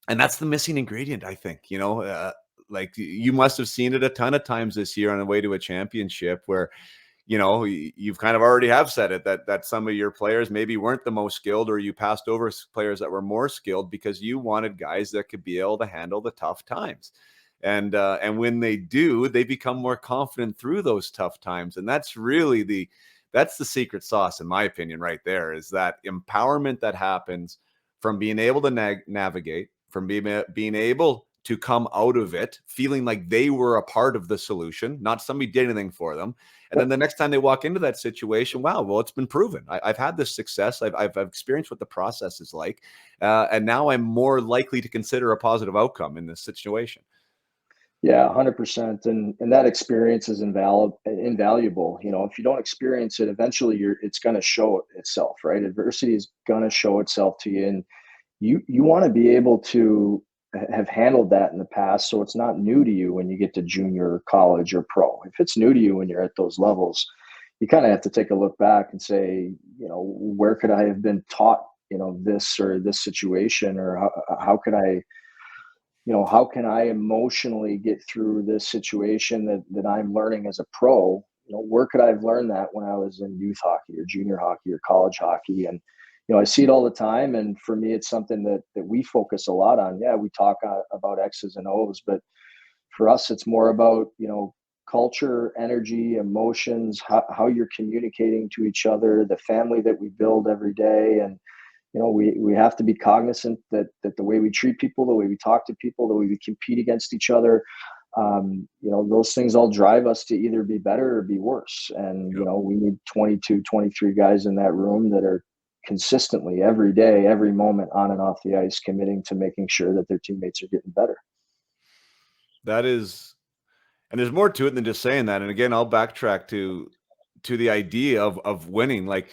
that's the missing ingredient, I think, like you must have seen it a ton of times this year on the way to a championship where, you've kind of already have said it, that some of your players maybe weren't the most skilled, or you passed over players that were more skilled because you wanted guys that could be able to handle the tough times. And when they do, they become more confident through those tough times. And that's really that's the secret sauce, in my opinion, right there, is that empowerment that happens from being able to navigate, from being able to come out of it, feeling like they were a part of the solution, not somebody did anything for them. And then the next time they walk into that situation, wow, well, it's been proven. I've had this success. I've experienced what the process is like. And now I'm more likely to consider a positive outcome in this situation. Yeah, 100%. And that experience is invaluable. If you don't experience it, eventually it's going to show itself, right? Adversity is going to show itself to you. And you want to be able to have handled that in the past, so it's not new to you when you get to junior, college, or pro. If it's new to you when you're at those levels, you kind of have to take a look back and say, where could I have been taught, this or this situation, or how could I, how can I emotionally get through this situation that I'm learning as a pro? Where could I have learned that when I was in youth hockey or junior hockey or college hockey? And I see it all the time. And for me, it's something that we focus a lot on. Yeah, we talk about X's and O's, but for us, it's more about, culture, energy, emotions, how you're communicating to each other, the family that we build every day. And, we have to be cognizant that the way we treat people, the way we talk to people, the way we compete against each other, those things all drive us to either be better or be worse. And, we need 22, 23 guys in that room that are consistently every day, every moment on and off the ice, committing to making sure that their teammates are getting better. That is, and there's more to it than just saying that. And again, I'll backtrack to the idea of winning. Like,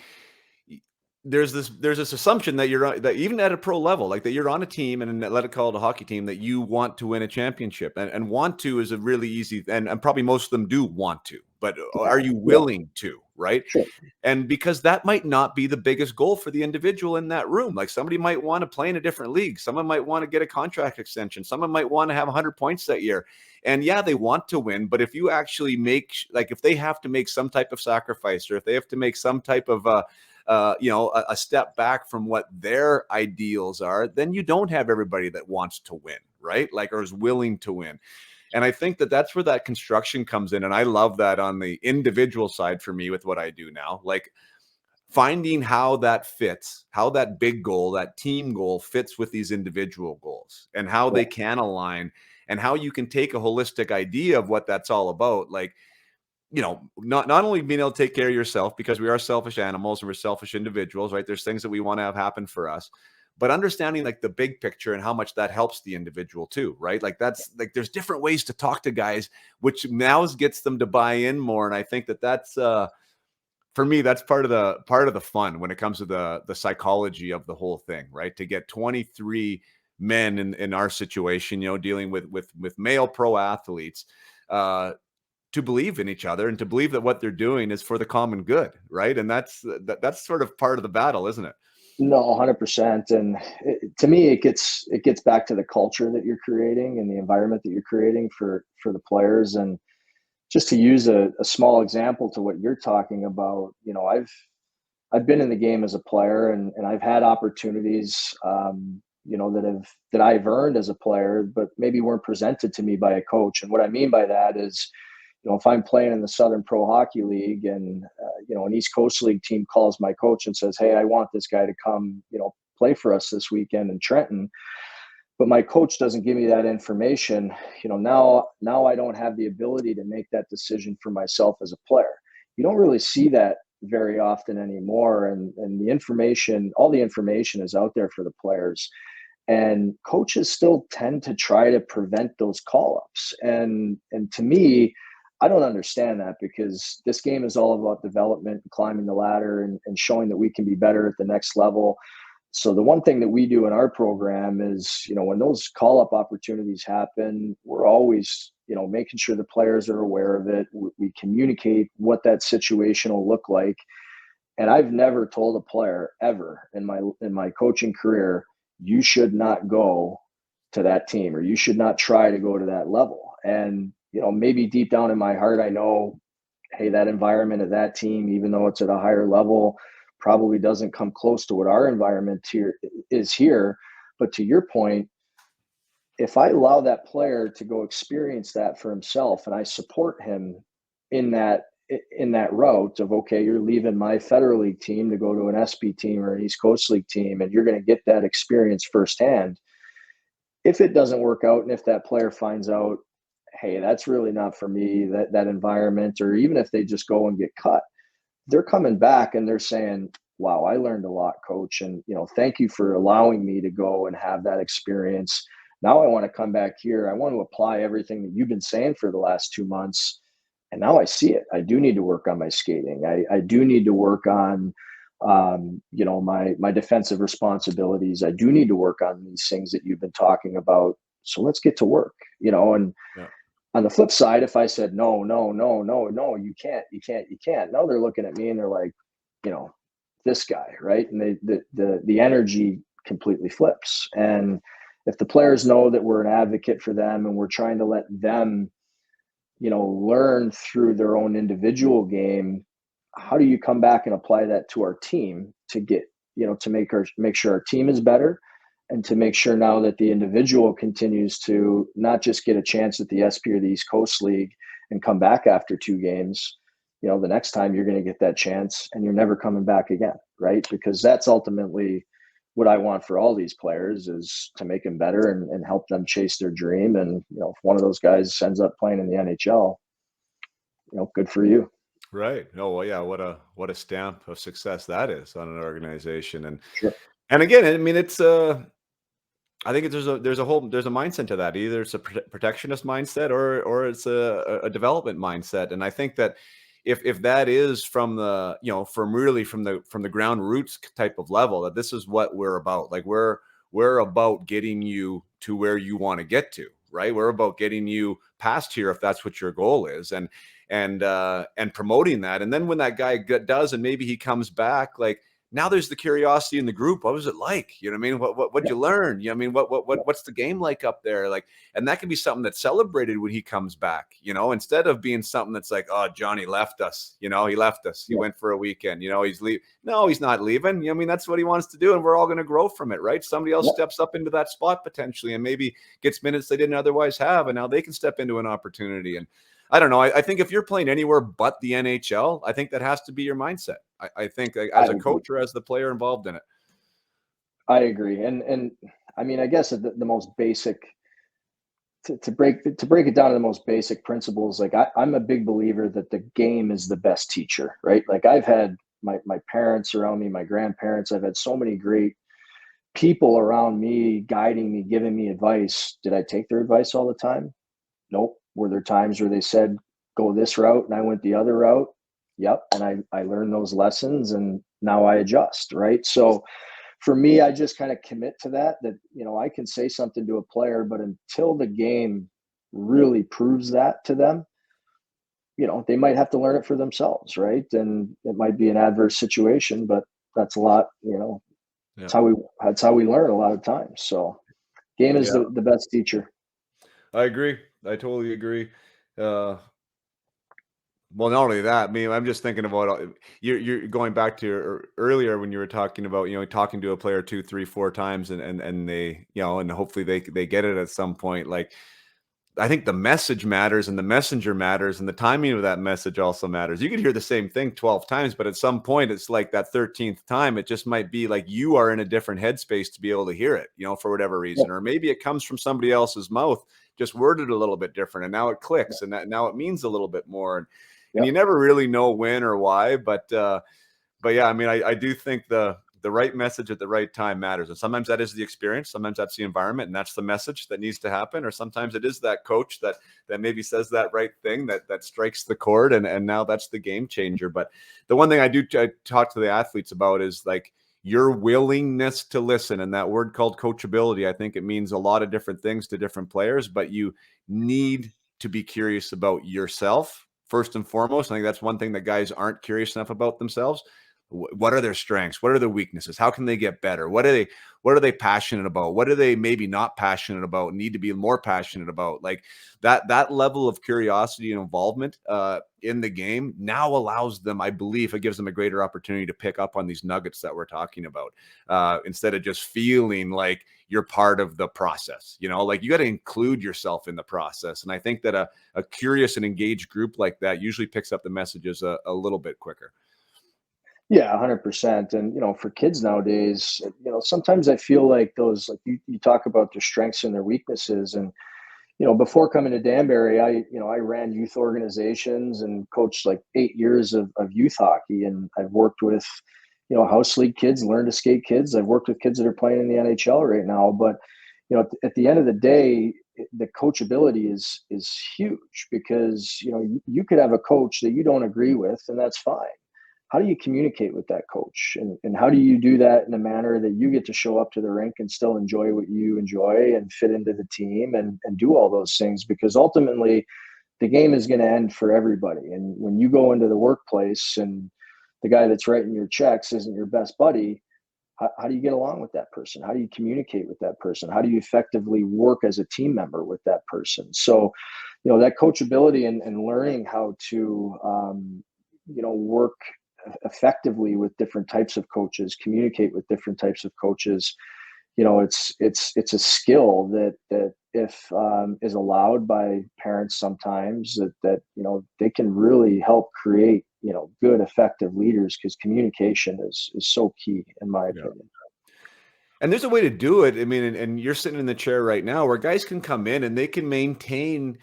there's this assumption that that even at a pro level, like that you're on a team, and let it call it a hockey team, that you want to win a championship, and want to is a really easy, and probably most of them do want to, but are you willing to, right? Sure. And because that might not be the biggest goal for the individual in that room. Like, somebody might want to play in a different league. Someone might want to get a contract extension. Someone might want to have 100 points that year. And yeah, they want to win, but if you actually if they have to make some type of sacrifice, or if they have to make some type of a step back from what their ideals are, then you don't have everybody that wants to win, right? Like, or is willing to win. And I think that that's where that construction comes in. And I love that on the individual side for me with what I do now, like finding how that fits, how that big goal, that team goal fits with these individual goals, and how they can align, and how you can take a holistic idea of what that's all about. Like, not only being able to take care of yourself, because we are selfish animals and we're selfish individuals, right? There's things that we want to have happen for us, but understanding like the big picture and how much that helps the individual too, right? Like, that's like, there's different ways to talk to guys, which now gets them to buy in more. And I think that's for me, that's part of the fun when it comes to the psychology of the whole thing, right? To get 23 men in our situation, dealing with male pro athletes, to believe in each other and to believe that what they're doing is for the common good, right? And that's sort of part of the battle, isn't it? No, 100%. And to me, it gets back to the culture that you're creating and the environment that you're creating for the players. And just to use a small example to what you're talking about, I've been in the game as a player, and I've had opportunities, that I've earned as a player, but maybe weren't presented to me by a coach. And what I mean by that is, if I'm playing in the Southern Pro Hockey League, and an East Coast League team calls my coach and says, "Hey, I want this guy to come, play for us this weekend in Trenton," but my coach doesn't give me that information, now I don't have the ability to make that decision for myself as a player. You don't really see that very often anymore, and all the information is out there for the players. And coaches still tend to try to prevent those call-ups. And to me, I don't understand that, because this game is all about development and climbing the ladder and showing that we can be better at the next level. So the one thing that we do in our program is, when those call-up opportunities happen, we're always, making sure the players are aware of it. We communicate what that situation will look like. And I've never told a player ever in my coaching career, you should not go to that team, or you should not try to go to that level. And maybe deep down in my heart, I know, hey, that environment of that team, even though it's at a higher level, probably doesn't come close to what our environment is here. But to your point, if I allow that player to go experience that for himself, and I support him in that route of, okay, you're leaving my Federal League team to go to an SP team or an East Coast League team, and you're going to get that experience firsthand. If it doesn't work out, and if that player finds out, hey, that's really not for me, that environment, or even if they just go and get cut, they're coming back and they're saying, wow, I learned a lot, coach. And, thank you for allowing me to go and have that experience. Now I want to come back here. I want to apply everything that you've been saying for the last 2 months. And now I see it. I do need to work on my skating. I do need to work on, my defensive responsibilities. I do need to work on these things that you've been talking about. So let's get to work, and yeah. On the flip side, if I said, no, you can't. Now they're looking at me and they're like, this guy, right? And the energy completely flips. And if the players know that we're an advocate for them and we're trying to let them, learn through their own individual game, how do you come back and apply that to our team to get, to make sure our team is better, and to make sure now that the individual continues to not just get a chance at the SP or the East Coast League and come back after 2 games, the next time you're going to get that chance and you're never coming back again, right? Because that's ultimately what I want for all these players, is to make them better and help them chase their dream. And, if one of those guys ends up playing in the NHL, good for you. Right. Oh, well, yeah. What a stamp of success that is on an organization. Sure. And again, I mean, it's I think there's a mindset to that. Either it's a protectionist mindset or it's a development mindset. And I think that if that is from the from the ground roots type of level, that this is what we're about. Like we're about getting you to where you want to get to, right? We're about getting you past here if that's what your goal is, and promoting that. And then when that guy does, and maybe he comes back, like, now there's the curiosity in the group. What was it like? You know what I mean? What'd you learn? You know what I mean? What's the game like up there? Like, and that can be something that's celebrated when he comes back, instead of being something that's like, oh, Johnny left us, he left us. He went for a weekend, he's leaving. No, he's not leaving. I mean, that's what he wants to do. And we're all going to grow from it, right? Somebody else steps up into that spot potentially and maybe gets minutes they didn't otherwise have. And now they can step into an opportunity. And I don't know. I think if you're playing anywhere but the NHL, I think that has to be your mindset. I think as a coach or as the player involved in it. I agree. And I mean, I guess the most basic, to break it down to the most basic principles, like I'm a big believer that the game is the best teacher, right? Like I've had my parents around me, my grandparents, I've had so many great people around me, guiding me, giving me advice. Did I take their advice all the time? Nope. Were there times where they said, go this route, and I went the other route? Yep. And I learned those lessons, and now I adjust, right? So for me, I just kind of commit to that, I can say something to a player, but until the game really proves that to them, they might have to learn it for themselves, right? And it might be an adverse situation, but that's a lot, that's how we learn a lot of times. So game is the best teacher. I agree. I totally agree. Well, not only that, I mean, I'm just thinking about you're going back to earlier when you were talking about, talking to a player 2, 3, 4 times and they, and hopefully they get it at some point. Like, I think the message matters and the messenger matters and the timing of that message also matters. You could hear the same thing 12 times, but at some point it's like that 13th time, it just might be like you are in a different headspace to be able to hear it, for whatever reason, or maybe it comes from somebody else's mouth, just worded a little bit different. And now it clicks and now it means a little bit more. And you never really know when or why, but yeah, I mean, I do think the right message at the right time matters. And sometimes that is the experience. Sometimes that's the environment and that's the message that needs to happen. Or sometimes it is that coach that maybe says that right thing that strikes the chord. And now that's the game changer. But the one thing I talk to the athletes about is like your willingness to listen. And that word called coachability, I think it means a lot of different things to different players, but you need to be curious about yourself first and foremost. I think that's one thing that guys aren't curious enough about themselves. What are their strengths? What are their weaknesses? How can they get better? What are they passionate about? What are they maybe not passionate about, need to be more passionate about? Like that level of curiosity and involvement in the game now allows them, I believe, it gives them a greater opportunity to pick up on these nuggets that we're talking about, instead of just feeling like you're part of the process. Like you got to include yourself in the process. And I think that a curious and engaged group like that usually picks up the messages a little bit quicker. Yeah, 100%. And, for kids nowadays, sometimes I feel like those, like you talk about their strengths and their weaknesses. And, before coming to Danbury, I ran youth organizations and coached like 8 years of youth hockey. And I've worked with, house league kids, learn to skate kids. I've worked with kids that are playing in the NHL right now. But, at the end of the day, the coachability is huge because, you could have a coach that you don't agree with, and that's fine. How do you communicate with that coach? And how do you do that in a manner that you get to show up to the rink and still enjoy what you enjoy and fit into the team and do all those things? Because ultimately the game is going to end for everybody. And when you go into the workplace and the guy that's writing your checks isn't your best buddy, how do you get along with that person? How do you communicate with that person? How do you effectively work as a team member with that person? So, that coachability and learning how to, work effectively with different types of coaches, communicate with different types of coaches it's a skill that if is allowed by parents sometimes, that they can really help create good, effective leaders, because communication is so key, in my Yeah. opinion. And there's a way to do it. I mean, and you're sitting in the chair right now where guys can come in and they can maintain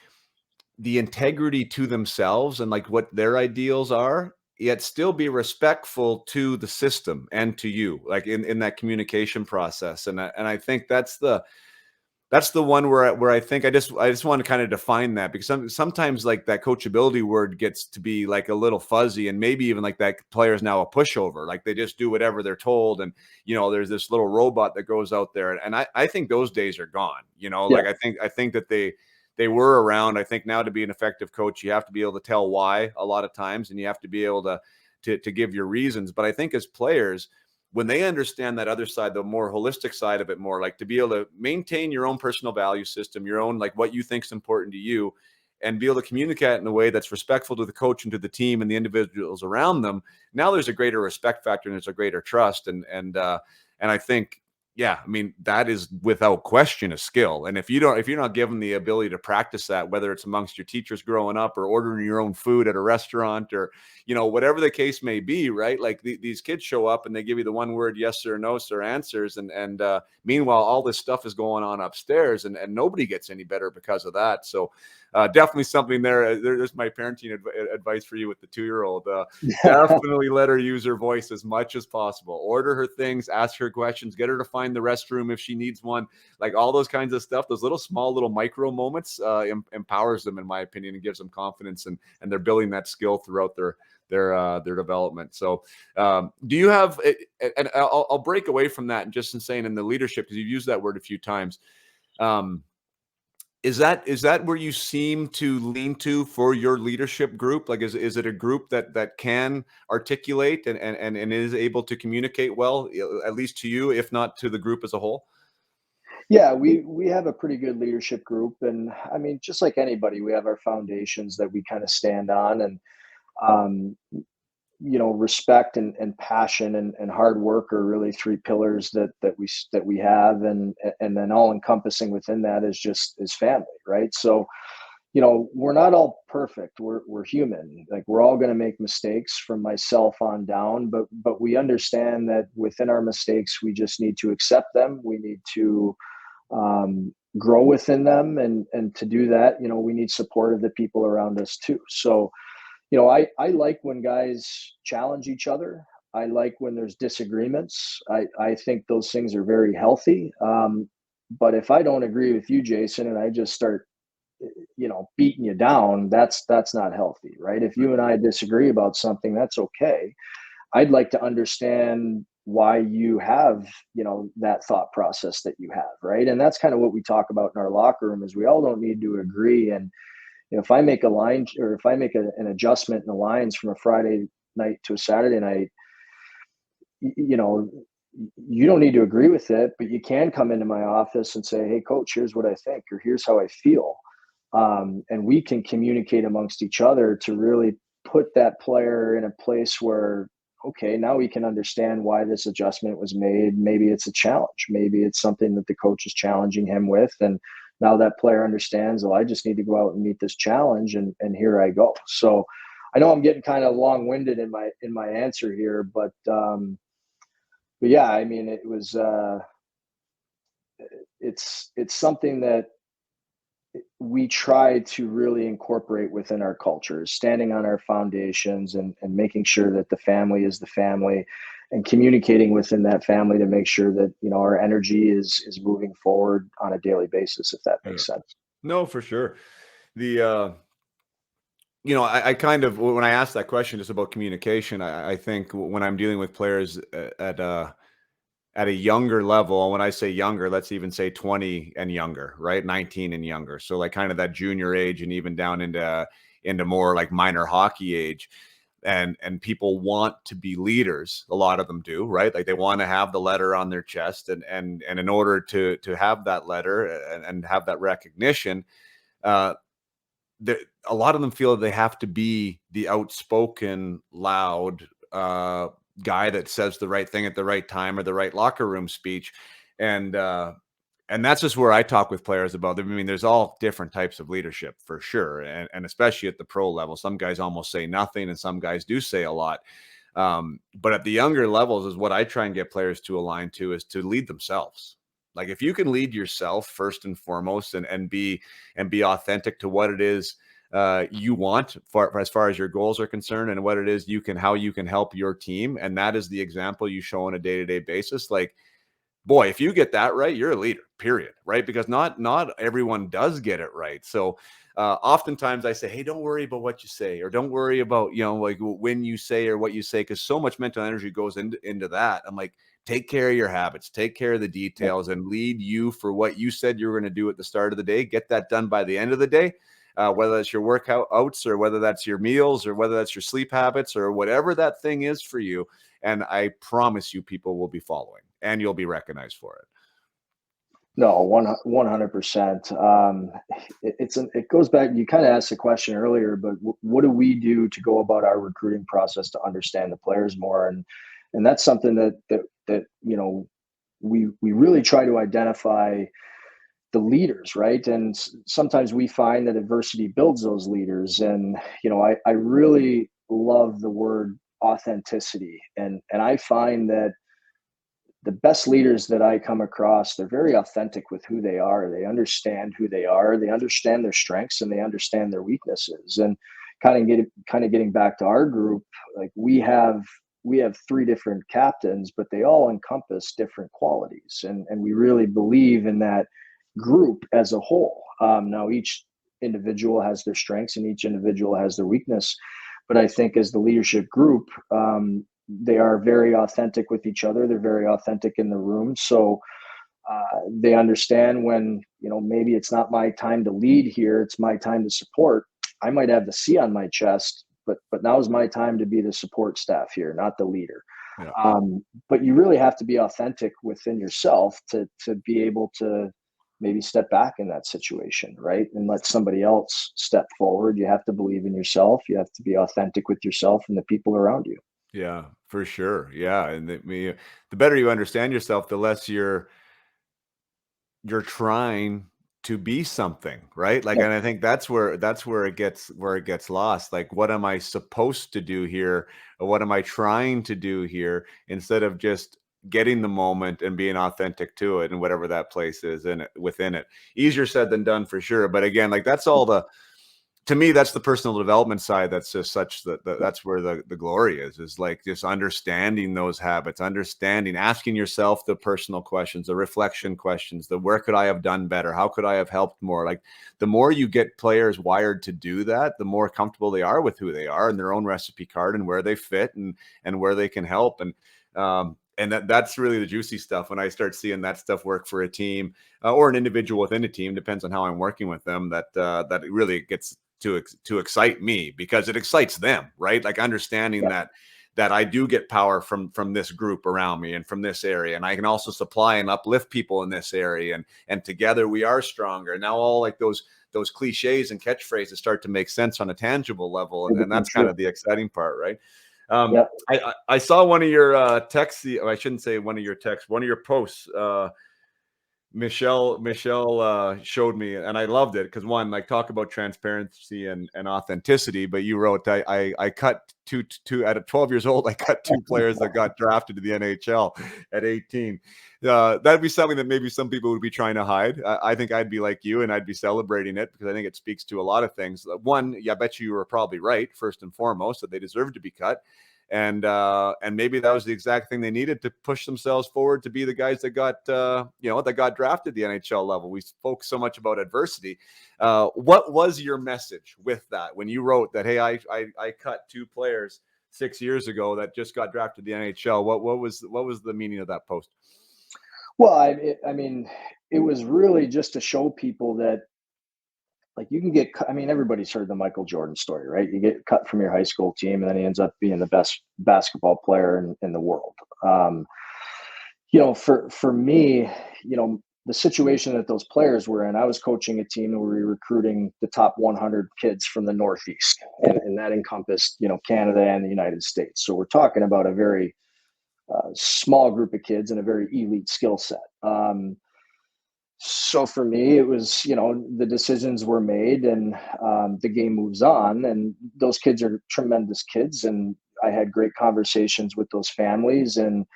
the integrity to themselves and like what their ideals are, yet still be respectful to the system and to you, like in that communication process. And I think that's the one where I think I just want to kind of define that, because sometimes like that coachability word gets to be like a little fuzzy, and maybe even like that player is now a pushover, like they just do whatever they're told, and there's this little robot that goes out there, and I think those days are gone. Like Yeah. I think that they were around. I think now to be an effective coach, you have to be able to tell why a lot of times, and you have to be able to give your reasons. But I think as players, when they understand that other side, the more holistic side of it, more like to be able to maintain your own personal value system, your own, like what you think is important to you, and be able to communicate in a way that's respectful to the coach and to the team and the individuals around them. Now there's a greater respect factor and there's a greater trust. And I think, yeah, I mean, that is without question a skill. And if you're not given the ability to practice that, whether it's amongst your teachers growing up or ordering your own food at a restaurant, or, whatever the case may be, right? Like these kids show up and they give you the one word, yes or no, sir answers. And meanwhile, all this stuff is going on upstairs, and nobody gets any better because of that. So definitely something there. There's my parenting advice for you with the 2-year-old. Definitely let her use her voice as much as possible. Order her things, ask her questions, get her to find the restroom if she needs one. Like all those kinds of stuff, those little micro moments empowers them, in my opinion, and gives them confidence, and they're building that skill throughout their development. So do you have, and I'll break away from that and just in saying in the leadership, because you've used that word a few times. Is that where you seem to lean to for your leadership group? Like, is it a group that can articulate and is able to communicate well, at least to you, if not to the group as a whole? Yeah, we have a pretty good leadership group, and I mean, just like anybody, we have our foundations that we kind of stand on, and um, respect and passion and hard work are really three pillars that we have, and then all encompassing within that is family, right? So we're not all perfect. We're human. Like, we're all going to make mistakes, from myself on down, but we understand that within our mistakes, we just need to accept them. We need to grow within them, and to do that, we need support of the people around us too. So I like when guys challenge each other. I like when there's disagreements. I think those things are very healthy. But if I don't agree with you, Jason, and I just start, beating you down, that's not healthy, right? If you and I disagree about something, that's okay. I'd like to understand why you have, that thought process that you have, right? And that's kind of what we talk about in our locker room, is we all don't need to agree. And if I make a line, or if I make an adjustment in the lines from a Friday night to a Saturday night, you know, you don't need to agree with it, but you can come into my office and say, "Hey, coach, here's what I think," or "Here's how I feel," and we can communicate amongst each other to really put that player in a place where, okay, now we can understand why this adjustment was made. Maybe it's a challenge. Maybe it's something that the coach is challenging him with, and now that player understands, well, I just need to go out and meet this challenge, and here I go. So I know I'm getting kind of long-winded in my answer here, but yeah, I mean, it's something that we try to really incorporate within our culture, standing on our foundations, and making sure that the family is the family, and communicating within that family to make sure that, our energy is moving forward on a daily basis, if that makes sense. No, for sure. The I kind of, when I ask that question just about communication, I think when I'm dealing with players at a younger level, when I say younger, let's even say 20 and younger, right? 19 and younger. So like kind of that junior age, and even down into more like minor hockey age. And people want to be leaders. A lot of them do, right? Like they want to have the letter on their chest, and in order to have that letter and have that recognition, a lot of them feel that they have to be the outspoken, loud guy that says the right thing at the right time, or the right locker room speech. And that's just where I talk with players about. I mean, there's all different types of leadership for sure, and especially at the pro level. Some guys almost say nothing, and some guys do say a lot. But at the younger levels is what I try and get players to align to, is to lead themselves. Like if you can lead yourself first and foremost, and be authentic to what it is you want for as far as your goals are concerned, and what it is how you can help your team, and that is the example you show on a day-to-day basis. Like, boy, if you get that right, you're a leader, period. Right? Because not everyone does get it right. So oftentimes I say, hey, don't worry about what you say, or don't worry about, like when you say or what you say, because so much mental energy goes into that. I'm like, take care of your habits, take care of the details, and lead you for what you said you were going to do at the start of the day. Get that done by the end of the day. Whether that's your workouts, or whether that's your meals, or whether that's your sleep habits, or whatever that thing is for you. And I promise you, people will be following, and you'll be recognized for it. No, 100%. It goes back. You kind of asked the question earlier, but what do we do to go about our recruiting process to understand the players more? And that's something that we really try to identify the leaders, right? And sometimes we find that adversity builds those leaders. And I really love the word authenticity, and I find that the best leaders that I come across, they're very authentic with who they are. They understand who they are. They understand their strengths, and they understand their weaknesses. And kind of getting back to our group, like we have 3 different captains, but they all encompass different qualities. And we really believe in that group as a whole. Now each individual has their strengths and each individual has their weakness. But I think as the leadership group, they are very authentic with each other. They're very authentic in the room. So they understand when, maybe it's not my time to lead here, it's my time to support. I might have the C on my chest, but now is my time to be the support staff here, not the leader. Yeah. But you really have to be authentic within yourself to be able to maybe step back in that situation, right? And let somebody else step forward. You have to believe in yourself. You have to be authentic with yourself and the people around you. Yeah, for sure. Yeah. And the better you understand yourself, the less you're trying to be something, right? Like, and I think that's where it gets lost. Like, what am I supposed to do here? Or what am I trying to do here? Instead of just getting the moment and being authentic to it, and whatever that place is within it. Easier said than done, for sure. But again, like, that's all to me, that's the personal development side. That's just that's where the glory is like just understanding those habits, asking yourself the personal questions, the reflection questions, where could I have done better? How could I have helped more? Like, the more you get players wired to do that, the more comfortable they are with who they are and their own recipe card and where they fit and where they can help. And that's really the juicy stuff. When I start seeing that stuff work for a team or an individual within a team, depends on how I'm working with them, that it really gets to excite me, because it excites them, right? Like, understanding that I do get power from this group around me and from this area, and I can also supply and uplift people in this area, and together we are stronger. Now all like those cliches and catchphrases start to make sense on a tangible level, and that's kind of the exciting part, right? I saw one of your texts. I shouldn't say one of your texts, one of your posts. Michelle showed me, and I loved it, because one, like, talk about transparency and authenticity. But you wrote, I cut two at 12 years old. I cut 2 players that got drafted to the NHL at 18. That'd be something that maybe some people would be trying to hide. I think I'd be like you, and I'd be celebrating it, because I think it speaks to a lot of things. One, I bet you were probably right, first and foremost, that they deserve to be cut. And maybe that was the exact thing they needed to push themselves forward to be the guys that got drafted the NHL level. We spoke so much about adversity. What was your message with that when you wrote that? Hey, I cut 2 players 6 years ago that just got drafted the NHL. What was the meaning of that post? Well, I mean, it was really just to show people that, like, you can get cut. I mean, everybody's heard the Michael Jordan story, right? You get cut from your high school team, and then he ends up being the best basketball player in the world. For me, the situation that those players were in, I was coaching a team and we were recruiting the top 100 kids from the Northeast, and that encompassed, Canada and the United States. So we're talking about a very small group of kids and a very elite skill set. So for me, it was, the decisions were made, and the game moves on, and those kids are tremendous kids. And I had great conversations with those families, and,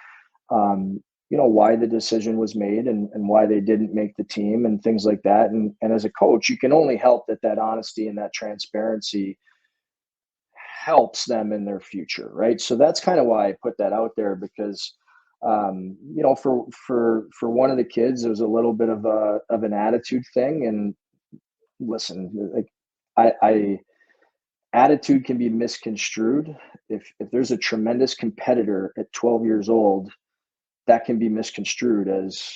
why the decision was made, and why they didn't make the team and things like that. And as a coach, you can only help that honesty and that transparency helps them in their future. Right. So that's kind of why I put that out there, because for one of the kids, it was a little bit of an attitude thing. And listen, like, I attitude can be misconstrued. If there's a tremendous competitor at 12 years old, that can be misconstrued as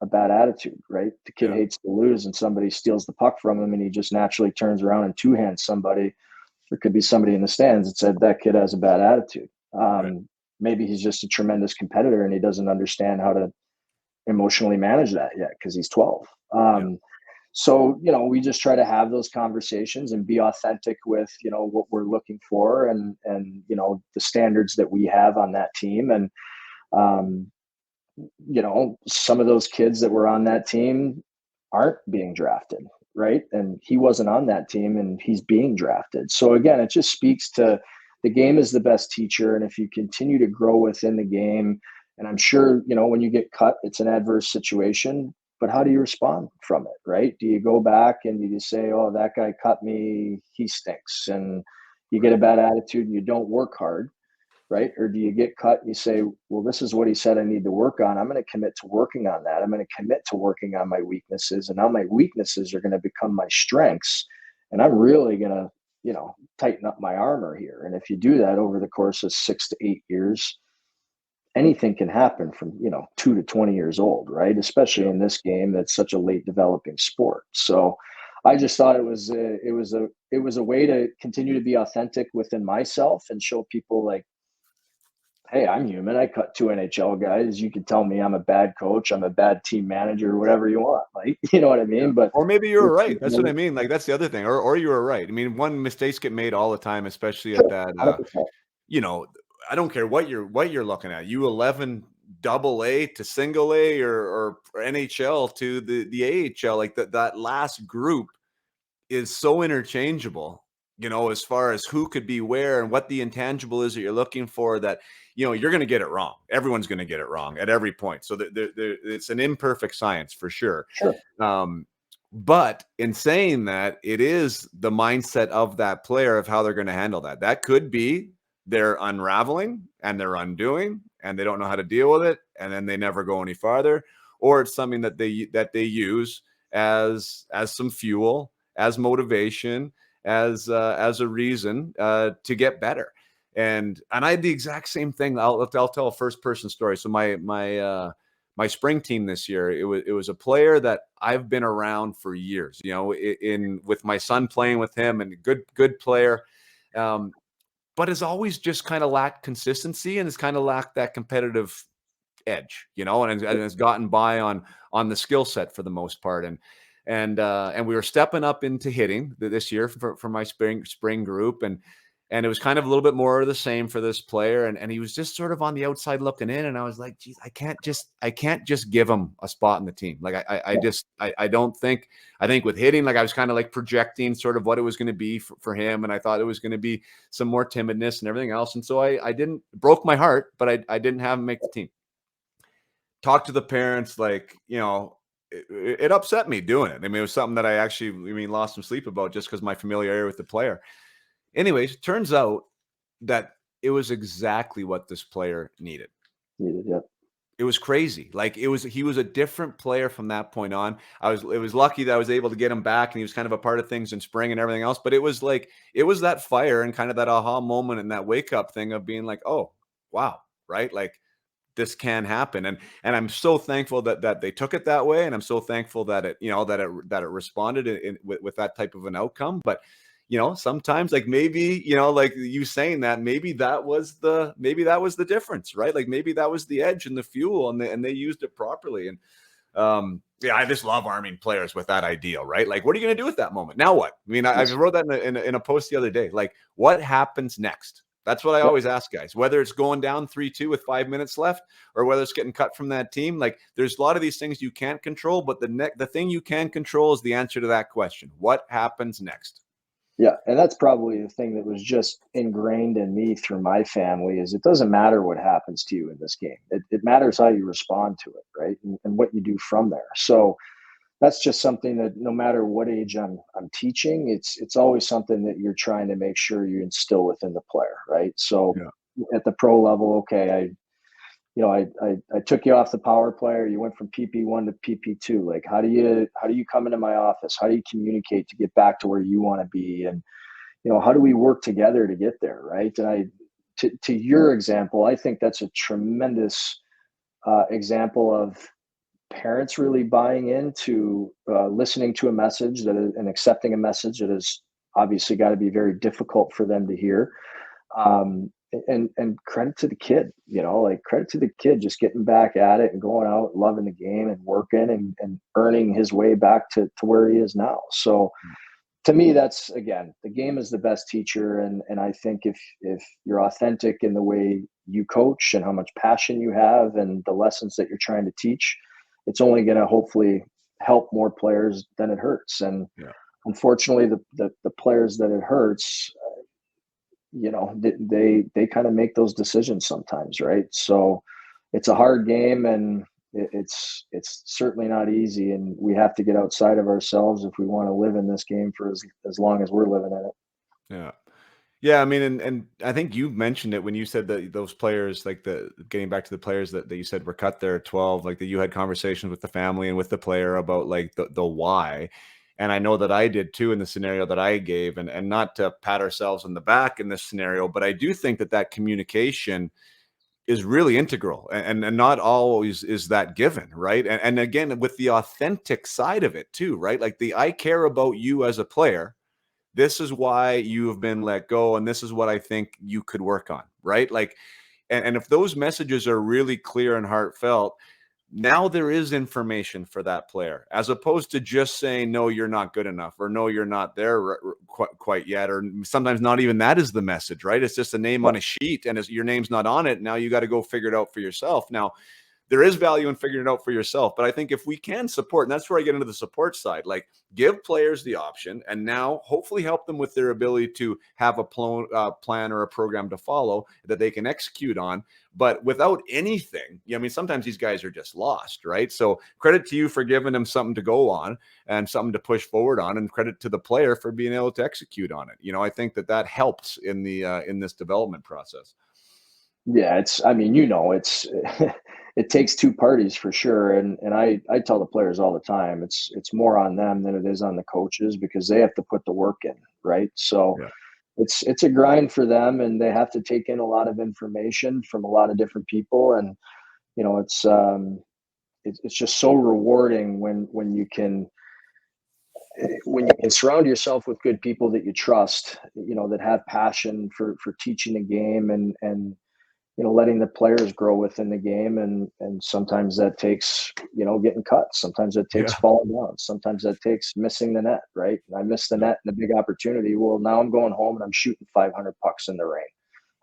a bad attitude, right? The kid hates to lose, and somebody steals the puck from him, and he just naturally turns around and two-hands somebody. There could be somebody in the stands that said that kid has a bad attitude. Right. Maybe he's just a tremendous competitor and he doesn't understand how to emotionally manage that yet because he's 12. So, we just try to have those conversations and be authentic with, what we're looking for, and the standards that we have on that team. And, some of those kids that were on that team aren't being drafted, right? And he wasn't on that team, and he's being drafted. So again, it just speaks to the game is the best teacher. And if you continue to grow within the game, and I'm sure, when you get cut, it's an adverse situation, but how do you respond from it, right? Do you go back and you just say, oh, that guy cut me, he stinks, and you get a bad attitude and you don't work hard, right? Or do you get cut and you say, well, this is what he said I need to work on. I'm going to commit to working on that. I'm going to commit to working on my weaknesses, and now my weaknesses are going to become my strengths. And I'm really going to, tighten up my armor here. And if you do that over the course of 6 to 8 years, anything can happen from, 2 to 20 years old, right? Especially in this game that's such a late developing sport. So I just thought it was a way to continue to be authentic within myself and show people, like, hey, I'm human. I cut 2 NHL guys. You can tell me I'm a bad coach, I'm a bad team manager, whatever you want. Like, you know what I mean? But or maybe you were right. That's what I mean. Like, that's the other thing. Or you were right. I mean, mistakes get made all the time, especially at that. 100%. I don't care what you're looking at. U11 double A to single A, or NHL to the AHL. Like that last group is so interchangeable, as far as who could be where and what the intangible is that you're looking for, that, you're going to get it wrong. Everyone's going to get it wrong at every point. So it's an imperfect science for sure. Sure. But in saying that, it is the mindset of that player of how they're going to handle that. That could be they're unraveling and they're undoing and they don't know how to deal with it, and then they never go any farther. Or it's something that they use as some fuel, as motivation, as a reason to get better. And I had the exact same thing. I'll tell a first person story. So my spring team this year, it was a player that I've been around for years, with my son, playing with him, and good player, but has always just kind of lacked consistency and has kind of lacked that competitive edge, and has gotten by on the skill set for the most part. And we were stepping up into hitting this year for my spring group. And it was kind of a little bit more of the same for this player. And he was just sort of on the outside looking in. And I was like, geez, I can't just give him a spot in the team. Like I don't think, I think with hitting, like I was kind of like projecting sort of what it was going to be for him. And I thought it was going to be some more timidness and everything else. And so I didn't, broke my heart, but I didn't have him make the team. Talk to the parents, like, it upset me doing it. I mean, it was something that I actually, lost some sleep about, just because my familiarity with the player. Anyways, turns out that it was exactly what this player needed. Yeah. It was crazy. Like he was a different player from that point on. It was lucky that I was able to get him back, and he was kind of a part of things in spring and everything else. But it was that fire and kind of that aha moment and that wake up thing of being like, oh, wow, right? Like, this can happen. And I'm so thankful that they took it that way. And I'm so thankful that it, that it responded with that type of an outcome. But, sometimes, like, maybe, like you saying that, maybe that was the difference, right? Like maybe that was the edge and the fuel, and they used it properly. And I just love arming players with that ideal, right? Like, what are you going to do with that moment? Now what? I mean, I wrote that in a post the other day. Like, what happens next? That's what I always ask guys, whether it's going down 3-2 with 5 minutes left or whether it's getting cut from that team. Like, there's a lot of these things you can't control, but the thing you can control is the answer to that question. What happens next? Yeah, and that's probably the thing that was just ingrained in me through my family is it doesn't matter what happens to you in this game. It matters how you respond to it, right? And what you do from there. So that's just something that no matter what age I'm teaching, it's always something that you're trying to make sure you instill within the player, right? So at the pro level, okay, I took you off the power play, or you went from PP1 to PP2. Like, how do you come into my office? How do you communicate to get back to where you want to be? And, how do we work together to get there? Right. And to your example, I think that's a tremendous example of parents really buying into listening to a message and accepting a message that has obviously got to be very difficult for them to hear. And credit to the kid, like credit to the kid just getting back at it and going out, loving the game and working and earning his way back to where he is now. So to me, that's, again, the game is the best teacher. And I think if you're authentic in the way you coach and how much passion you have and the lessons that you're trying to teach, it's only going to hopefully help more players than it hurts. And unfortunately, the players that it hurts, they kind of make those decisions sometimes, right? So it's a hard game, and it's certainly not easy, and we have to get outside of ourselves if we want to live in this game for as long as we're living in it. Yeah, I mean, and I think you mentioned it when you said that those players, like getting back to the players that you said were cut there at 12, like that you had conversations with the family and with the player about like the why. And I know that I did too in the scenario that I gave, and not to pat ourselves on the back in this scenario, but I do think that communication is really integral, and not always is that given, right? And again, with the authentic side of it too, right? Like I care about you as a player. This is why you have been let go, and this is what I think you could work on, right? Like, and if those messages are really clear and heartfelt, now there is information for that player, as opposed to just saying, no, you're not good enough, or no, you're not there quite yet. Or sometimes not even that is the message, right? It's just a name on a sheet, and your name's not on it. Now you got to go figure it out for yourself. Now, there is value in figuring it out for yourself. But I think if we can support, and that's where I get into the support side, like give players the option, and now hopefully help them with their ability to have a plan or a program to follow that they can execute on. But without anything, I mean, sometimes these guys are just lost, right? So credit to you for giving them something to go on and something to push forward on, and credit to the player for being able to execute on it. I think that helps in this development process. Yeah, it's it takes two parties for sure. And I tell the players all the time, it's more on them than it is on the coaches, because they have to put the work in, right? So it's a grind for them, and they have to take in a lot of information from a lot of different people. And it's just so rewarding when you can surround yourself with good people that you trust, that have passion for teaching the game and letting the players grow within the game. And sometimes that takes, getting cut. Sometimes that takes falling down. Sometimes that takes missing the net, right? And I missed the net in a big opportunity. Well, now I'm going home and I'm shooting 500 pucks in the rain.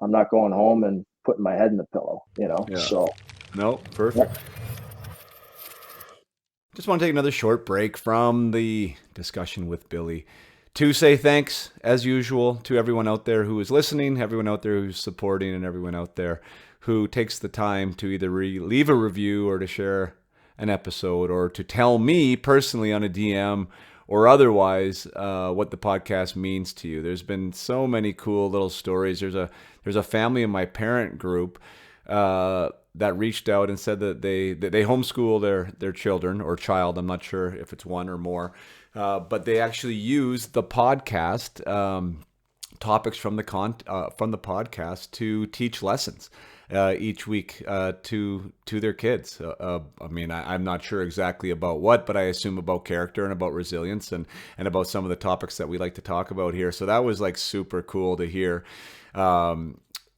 I'm not going home and putting my head in the pillow, So. No, perfect. Just want to take another short break from the discussion with Billy to say thanks, as usual, to everyone out there who is listening, everyone out there who's supporting, and everyone out there who takes the time to either leave a review or to share an episode or to tell me personally on a DM or otherwise what the podcast means to you. There's been so many cool little stories. There's a family in my parent group that reached out and said that they homeschool their children or child. I'm not sure if it's one or more. But they actually use the podcast topics from the podcast to teach lessons each week to their kids. I mean, I'm not sure exactly about what, but I assume about character and about resilience and about some of the topics that we like to talk about here. So that was like super cool to hear.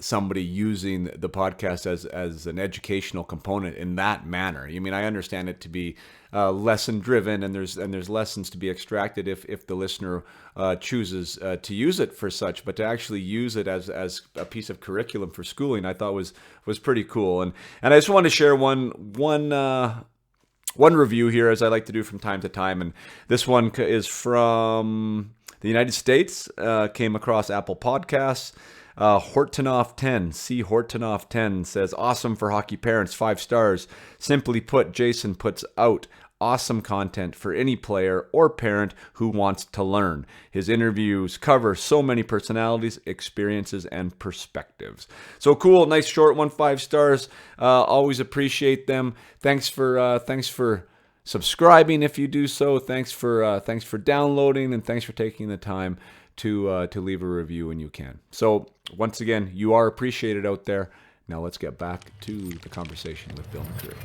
somebody using the podcast as an educational component in that manner. I mean, I understand it to be lesson driven, and there's lessons to be extracted if the listener chooses to use it for such. But to actually use it as a piece of curriculum for schooling, I thought was pretty cool. And I just want to share one review here, as I like to do from time to time. And this one is from the United States. Came across Apple Podcasts. Hortonoff 10, C Hortonoff 10 says, awesome for hockey parents, 5 stars. Simply put, Jason puts out awesome content for any player or parent who wants to learn. His interviews cover so many personalities, experiences, and perspectives. So cool, nice short one, 5 stars. Always appreciate them. Thanks for subscribing if you do so. Thanks for downloading, and thanks for taking the time to leave a review when you can. So once again, you are appreciated out there. Now let's get back to the conversation with Bill McCreary.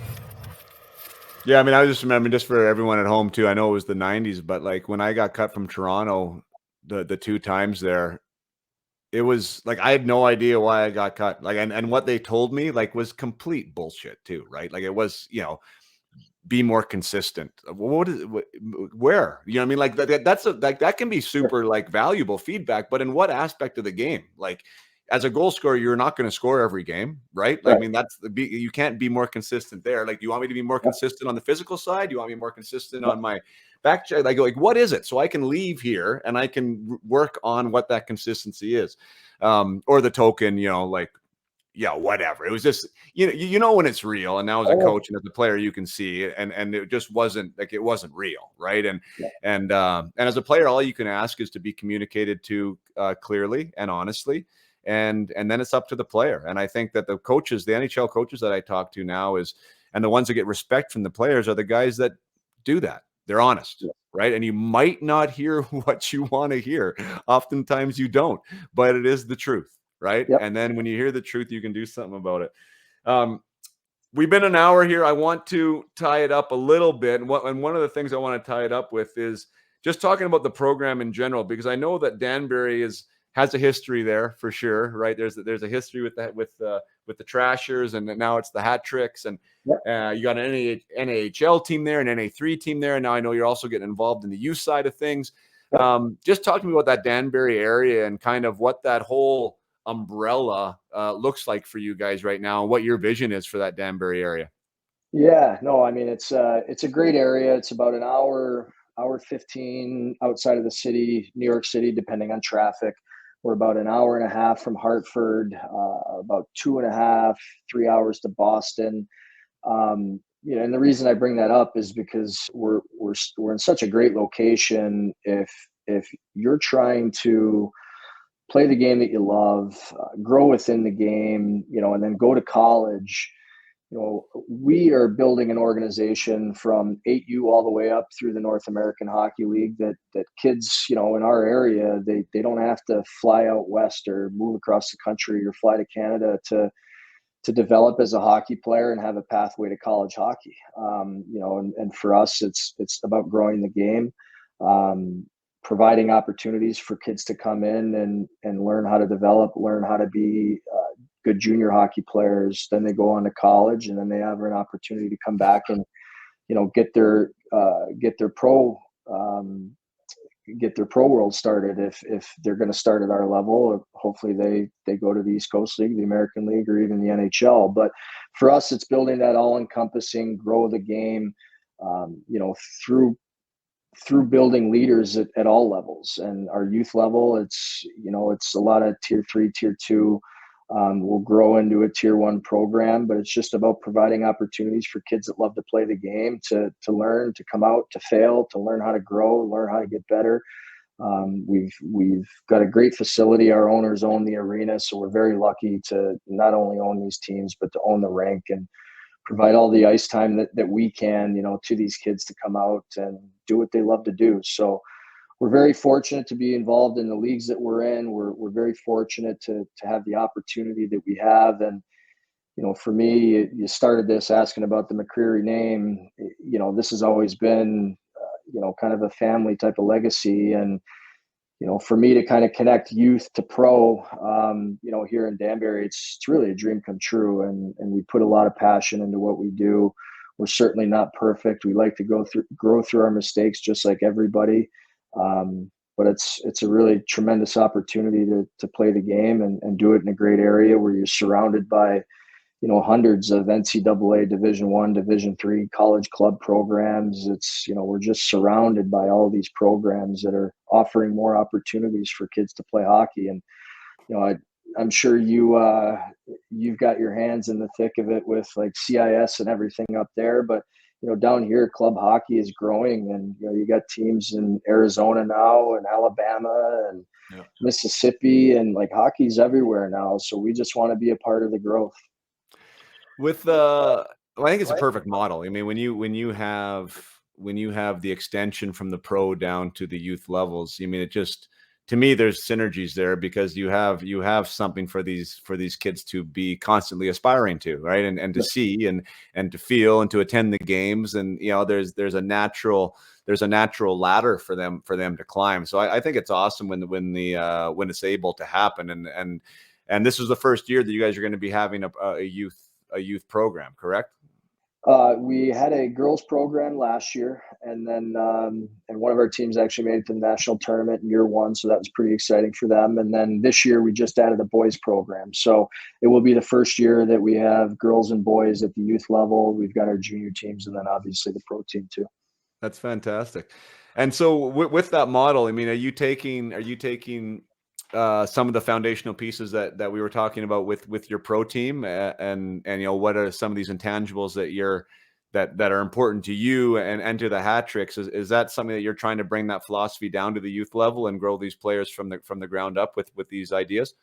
Yeah, I mean, I just remember, just for everyone at home too, I know it was the 90s, but like when I got cut from Toronto, the 2 times there, it was like I had no idea why I got cut. Like, and what they told me like was complete bullshit too, right? Like it was, be more consistent. Where, you know what I mean? Like that can be super like valuable feedback, but in what aspect of the game? Like as a goal scorer, you're not going to score every game, right? Like, I mean, you can't be more consistent there. Like, do you want me to be more consistent on the physical side? Do you want me more consistent on my back check? Like what is it? So I can leave here and I can work on what that consistency is. Or the token, whatever. It was just, when it's real. And now as a coach and as a player, you can see it, and it just wasn't like, it wasn't real. Right. And as a player, all you can ask is to be communicated to clearly and honestly. And then it's up to the player. And I think that the coaches, the NHL coaches that I talk to now and the ones that get respect from the players are the guys that do that. They're honest. Right. And you might not hear what you want to hear. Oftentimes you don't, but it is the truth. Right. Yep. And then when you hear the truth, you can do something about it. We've been an hour here. I want to tie it up a little bit. And one of the things I want to tie it up with is just talking about the program in general, because I know that Danbury has a history there for sure. Right. There's a history with the Trashers, and now it's the Hat Tricks, and you got an NHL team there, an NA3 team there. And now I know you're also getting involved in the youth side of things. Just talk to me about that Danbury area and kind of what that whole umbrella looks like for you guys right now, and what your vision is for that Danbury area. Yeah, no, I mean, it's a great area. It's about an hour 15 outside of the city, New York City, depending on traffic. We're about an hour and a half from Hartford, about 2.5, 3 hours to Boston. And the reason I bring that up is because we're in such a great location. If you're trying to play the game that you love, grow within the game, and then go to college, we are building an organization from 8U all the way up through the North American Hockey League that kids, in our area, they don't have to fly out west or move across the country or fly to Canada to develop as a hockey player and have a pathway to college hockey. And for us, it's about growing the game, providing opportunities for kids to come in and learn how to develop, learn how to be good junior hockey players. Then they go on to college, and then they have an opportunity to come back and, get their pro world started. If they're going to start at our level, hopefully they go to the East Coast League, the American League, or even the NHL. But for us, it's building that all-encompassing, grow the game, through building leaders at all levels. And our youth level, it's a lot of tier 3, tier 2. We'll grow into a tier 1 program, but it's just about providing opportunities for kids that love to play the game to learn, to come out, to fail, to learn how to grow, learn how to get better. We've got a great facility. Our owners own the arena, so we're very lucky to not only own these teams, but to own the rink and provide all the ice time that we can, to these kids to come out and do what they love to do. So we're very fortunate to be involved in the leagues that we're in. We're very fortunate to have the opportunity that we have. And, for me, you started this asking about the McCreary name. This has always been, kind of a family type of legacy. And, for me to kind of connect youth to pro, here in Danbury, it's really a dream come true. And we put a lot of passion into what we do. We're certainly not perfect. We like to grow through our mistakes, just like everybody. But it's a really tremendous opportunity to play the game and do it in a great area where you're surrounded by, hundreds of NCAA Division I, Division III college club programs. It's, we're just surrounded by all these programs that are offering more opportunities for kids to play hockey. And, I'm sure you've got your hands in the thick of it with like CIS and everything up there, but down here, club hockey is growing, and you got teams in Arizona now, and Alabama, and Mississippi, and like hockey's everywhere now. So we just want to be a part of the growth. With well, I think it's a perfect model. I mean, when you have the extension from the pro down to the youth levels, I mean, it just, to me, there's synergies there, because you have something for these kids to be constantly aspiring to, right? And to see and to feel and to attend the games. And, there's a natural ladder for them to climb. So I think it's awesome when it's able to happen. And this is the first year that you guys are going to be having a youth program, correct? We had a girls program last year, and then and one of our teams actually made it to the national tournament in year one, so that was pretty exciting for them. And then this year we just added a boys program, so it will be the first year that we have girls and boys at the youth level. We've got our junior teams, and then obviously the pro team too. That's fantastic. And so with that model, I mean, are you taking some of the foundational pieces that we were talking about with your pro team, and what are some of these intangibles that are important to you and to the hat tricks? Is that something that you're trying to bring that philosophy down to the youth level and grow these players from the ground up with these ideas?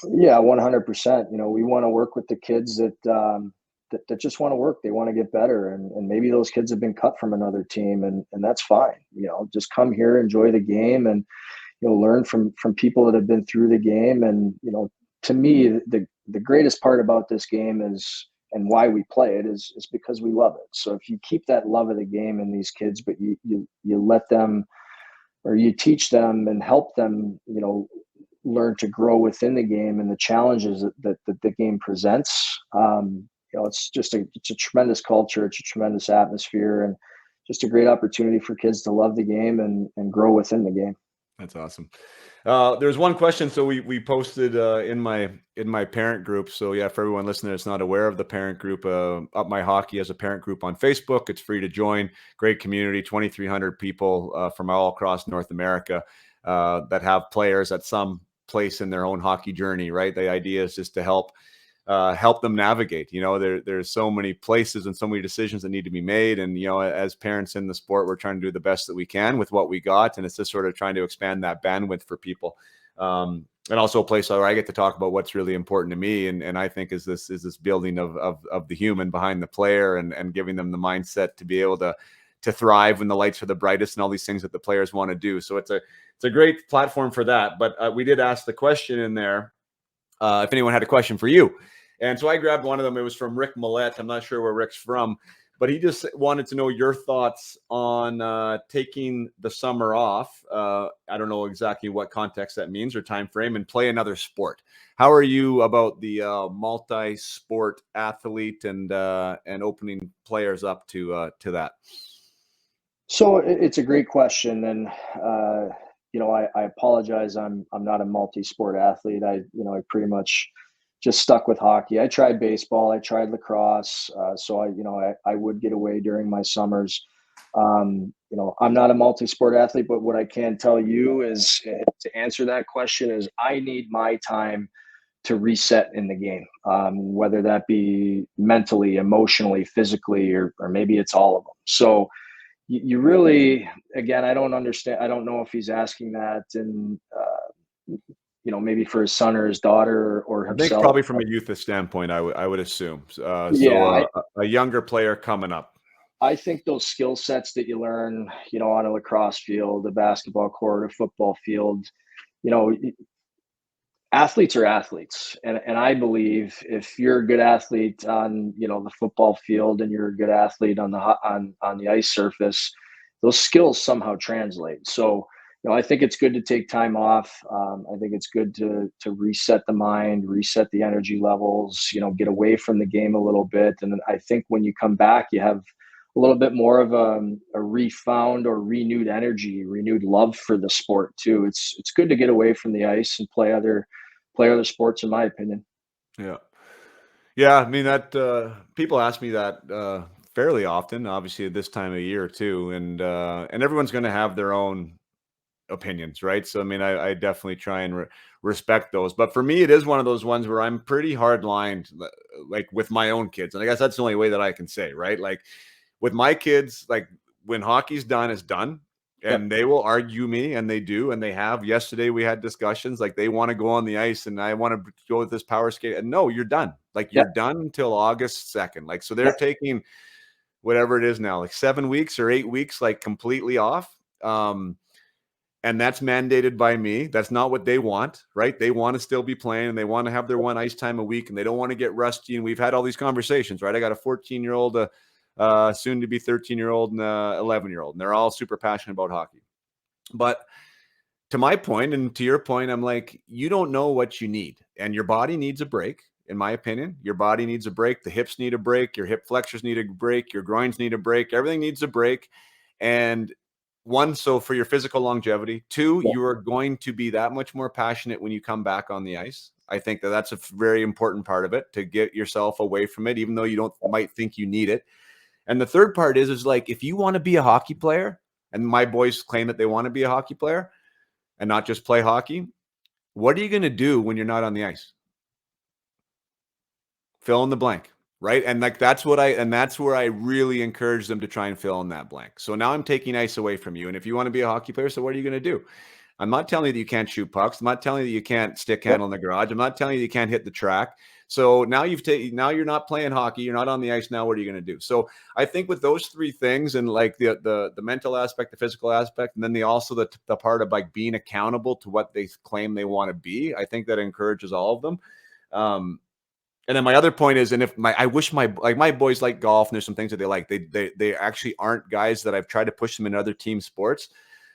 Yeah, 100%. We want to work with the kids that just want to work. They want to get better, and maybe those kids have been cut from another team, and that's fine. Just come here, enjoy the game, and learn from people that have been through the game. And to me, the greatest part about this game is, and why we play it, is because we love it. So if you keep that love of the game in these kids, but you let them, or you teach them and help them, learn to grow within the game and the challenges that the game presents. It's a tremendous culture. It's a tremendous atmosphere, and just a great opportunity for kids to love the game and grow within the game. That's awesome. There's one question. So we posted in my parent group. So yeah, for everyone listening that's not aware of the parent group, Up My Hockey as a parent group on Facebook. It's free to join. Great community, 2,300 people from all across North America that have players at some place in their own hockey journey, right? The idea is just to help them navigate. There's so many places and so many decisions that need to be made. And, as parents in the sport, we're trying to do the best that we can with what we got. And it's just sort of trying to expand that bandwidth for people. And also a place where I get to talk about what's really important to me. And I think is this building of the human behind the player, and giving them the mindset to be able to thrive when the lights are the brightest, and all these things that the players want to do. So it's a great platform for that. But we did ask the question in there, if anyone had a question for you. And so I grabbed one of them. It was from Rick Millette. I'm not sure where Rick's from, but he just wanted to know your thoughts on taking the summer off. I don't know exactly what context that means or time frame, and play another sport. How are you about the multi-sport athlete and opening players up to that? So it's a great question, and I apologize. I'm not a multi-sport athlete. I pretty much just stuck with hockey. I tried baseball. I tried lacrosse. So I would get away during my summers. I'm not a multi-sport athlete, but what I can tell you is, to answer that question, is I need my time to reset in the game, whether that be mentally, emotionally, physically, or maybe it's all of them. So you really, again, I don't understand. I don't know if he's asking that and, maybe for his son or his daughter or himself. I think probably from a youth standpoint, I would assume. A younger player coming up. I think those skill sets that you learn, on a lacrosse field, a basketball court, a football field, athletes are athletes. And I believe if you're a good athlete on, the football field, and you're a good athlete on the ice surface, those skills somehow translate. So, I think it's good to take time off. I think it's good to reset the mind, reset the energy levels, get away from the game a little bit. And I think when you come back, you have a little bit more of a refound or renewed energy, renewed love for the sport too. It's good to get away from the ice and play other sports, in my opinion. Yeah. Yeah, I mean that people ask me that fairly often, obviously at this time of year too, and everyone's going to have their own opinions, right? So I mean, I definitely try and respect those. But for me, it is one of those ones where I'm pretty hard lined, like with my own kids, and I guess that's the only way that I can say, right? Like with my kids, like when hockey's done, it's done. Yep. And they will argue me, and they do, and they have. Yesterday, we had discussions like they want to go on the ice, and I want to go with this power skate. And no, you're done. Like you're Yep. done until August 2nd. Like so, they're Yep. taking whatever it is now, like 7 weeks or 8 weeks, like completely off. And that's mandated by me. That's not what they want, right? They want to still be playing, and they want to have their one ice time a week, and they don't want to get rusty. And we've had all these conversations, right? I got a 14-year-old, soon to be 13-year-old, and 11-year-old, and they're all super passionate about hockey. But to my point, and to your point, I'm like, you don't know what you need, and your body needs a break. In my opinion, your body needs a break. The hips need a break. Your hip flexors need a break. Your groins need a break. Everything needs a break. And one, so for your physical longevity. Two, Yep. you are going to be that much more passionate when you come back on the ice. I think that that's a very important part of it, to get yourself away from it, even though you might think you need it. And the third part is like, if you want to be a hockey player, and my boys claim that they want to be a hockey player and not just play hockey, what are you going to do when you're not on the ice? Fill in the blank, right? And like that's where I really encourage them to try and fill in that blank. So now I'm taking ice away from you. And if you want to be a hockey player, so what are you going to do? I'm not telling you that you can't shoot pucks. I'm not telling you that you can't stick handle in the garage. I'm not telling you that you can't hit the track. So now now you're not playing hockey. You're not on the ice now. What are you going to do? So I think with those three things, and like the mental aspect, the physical aspect, and then the part of like being accountable to what they claim they want to be, I think that encourages all of them. And then my other point is, and I wish my boys like golf, and there's some things that they like. They actually aren't guys that I've tried to push them in other team sports.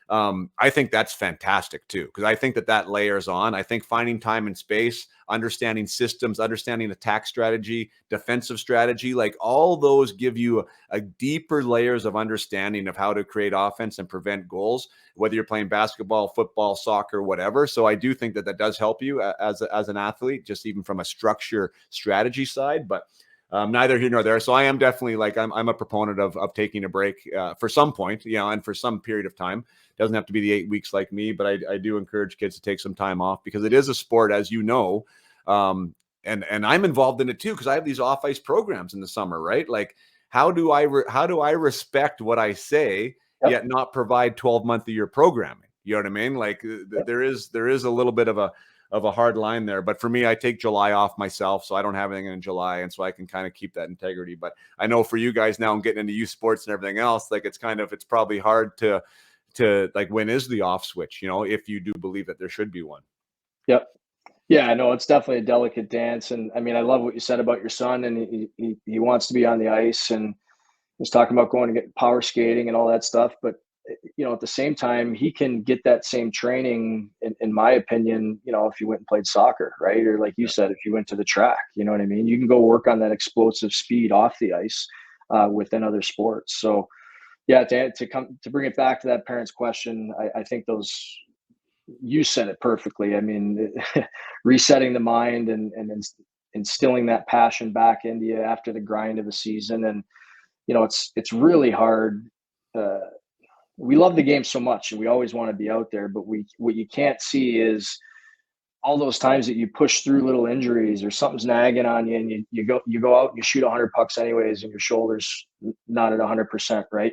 I think that's fantastic too, because I think that layers on. I think finding time and space, understanding systems, understanding attack strategy, defensive strategy, like all those give you a deeper layers of understanding of how to create offense and prevent goals, whether you're playing basketball, football, soccer, whatever. So I do think that does help you as an athlete, just even from a structure strategy side. But neither here nor there. So I am definitely like, I'm a proponent of taking a break for some point, and for some period of time. Doesn't have to be the 8 weeks like me, but I do encourage kids to take some time off, because it is a sport, as you know. And I'm involved in it too, because I have these off ice programs in the summer, right? Like, how do I respect what I say, Yep. yet not provide 12-month a year programming? You know what I mean? Like there is a little bit of a hard line there. But for me, I take July off myself, so I don't have anything in July, and so I can kind of keep that integrity. But I know for you guys now, I'm getting into youth sports and everything else, like it's probably hard to like, when is the off switch, if you do believe that there should be one. Yep. Yeah, no, it's definitely a delicate dance. And I mean, I love what you said about your son, and he wants to be on the ice, and he's talking about going to get power skating and all that stuff. But at the same time, he can get that same training, in my opinion, if you went and played soccer, right? Or like you said, if you went to the track, you know what I mean? You can go work on that explosive speed off the ice within other sports. So yeah, to bring it back to that parent's question, I think you said it perfectly. I mean, resetting the mind and instilling that passion back into you after the grind of a season. And, it's really hard. We love the game so much, and we always want to be out there, but what you can't see is all those times that you push through little injuries, or something's nagging on you, and you go out and you shoot 100 pucks anyways, and your shoulder's not at 100%, right?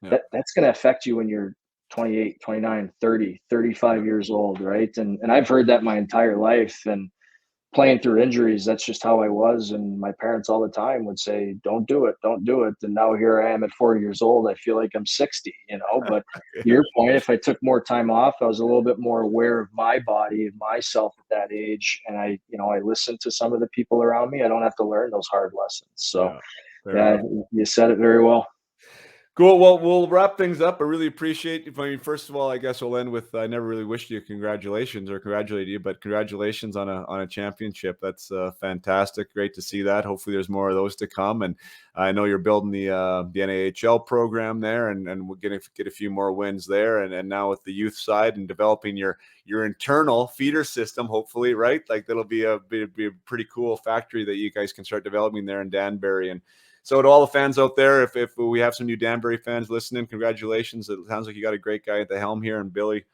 Yeah. That's going to affect you when you're 28, 29, 30, 35 years old, right? And I've heard that my entire life, and playing through injuries, that's just how I was. And my parents all the time would say, don't do it, don't do it. And now here I am at 40 years old. I feel like I'm 60, but to your point, if I took more time off, I was a little bit more aware of my body, of myself at that age. And I listened to some of the people around me. I don't have to learn those hard lessons. So Yeah, you said it very well. Cool. Well, we'll wrap things up. I really appreciate. I mean, first of all, I guess we'll end with I never really wished you congratulations or congratulated you, but congratulations on a championship. That's fantastic. Great to see that. Hopefully, there's more of those to come. And I know you're building the NAHL program there, and we're gonna get a few more wins there. And now with the youth side and developing your internal feeder system, hopefully, right? Like that'll be a pretty cool factory that you guys can start developing there in Danbury. And so to all the fans out there, if we have some new Danbury fans listening, congratulations. It sounds like you got a great guy at the helm here. And Billy,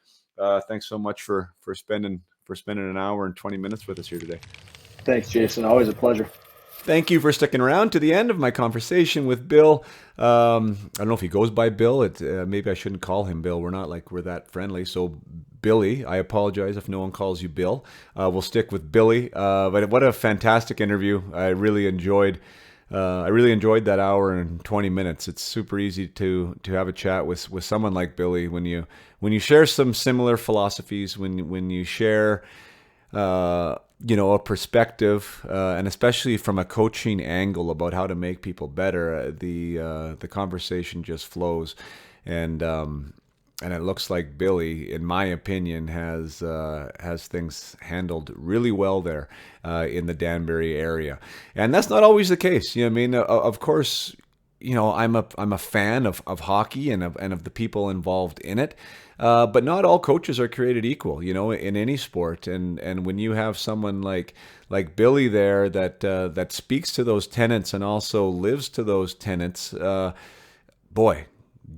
thanks so much for spending an hour and 20 minutes with us here today. Thanks, Jason. Always a pleasure. Thank you for sticking around to the end of my conversation with Bill. I don't know if he goes by Bill. Maybe I shouldn't call him Bill. We're that friendly. So Billy, I apologize if no one calls you Bill. We'll stick with Billy. But what a fantastic interview. I really enjoyed that hour and 20 minutes. It's super easy to have a chat with someone like Billy when you share some similar philosophies, when you share a perspective, and especially from a coaching angle about how to make people better. The conversation just flows, and it looks like Billy, in my opinion, has things handled really well there in the Danbury area, and that's not always the case. You know what I mean? Of course, I'm a fan of hockey and of the people involved in it, but not all coaches are created equal. In any sport, and when you have someone like Billy there that speaks to those tenets and also lives to those tenets, boy.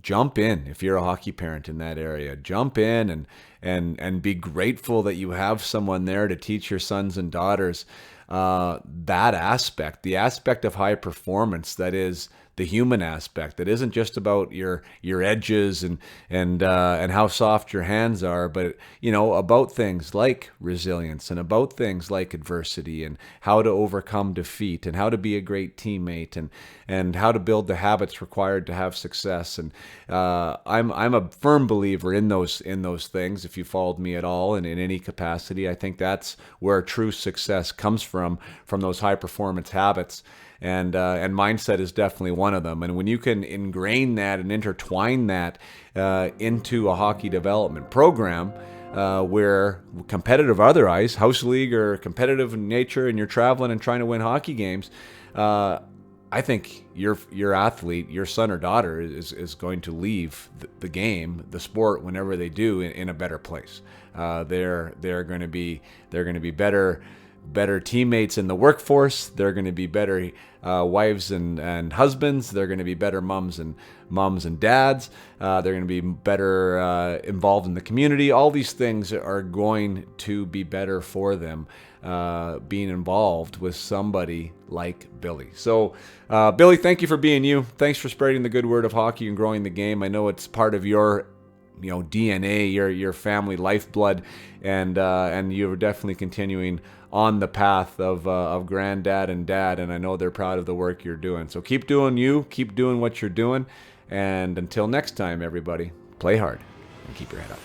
Jump in if you're a hockey parent in that area. Jump in and be grateful that you have someone there to teach your sons and daughters that aspect, the aspect of high performance that is the human aspect, that isn't just about your edges and how soft your hands are, but about things like resilience and about things like adversity and how to overcome defeat and how to be a great teammate and how to build the habits required to have success. And I'm a firm believer in those things. If you followed me at all and in any capacity, I think that's where true success comes from those high performance habits. And mindset is definitely one of them. And when you can ingrain that and intertwine that into a hockey development program, where competitive otherwise, house league or competitive in nature, and you're traveling and trying to win hockey games, I think your athlete, your son or daughter, is going to leave the game, the sport, whenever they do, in a better place. They're going to be better teammates in the workforce. They're going to be better wives and husbands. They're going to be better moms and dads. They're going to be better involved in the community. All these things are going to be better for them being involved with somebody like Billy. So, Billy, thank you for being you. Thanks for spreading the good word of hockey and growing the game. I know it's part of your DNA, your family lifeblood, and you're definitely continuing on the path of granddad and dad, and I know they're proud of the work you're doing. So keep doing you, keep doing what you're doing, and until next time, everybody, play hard and keep your head up.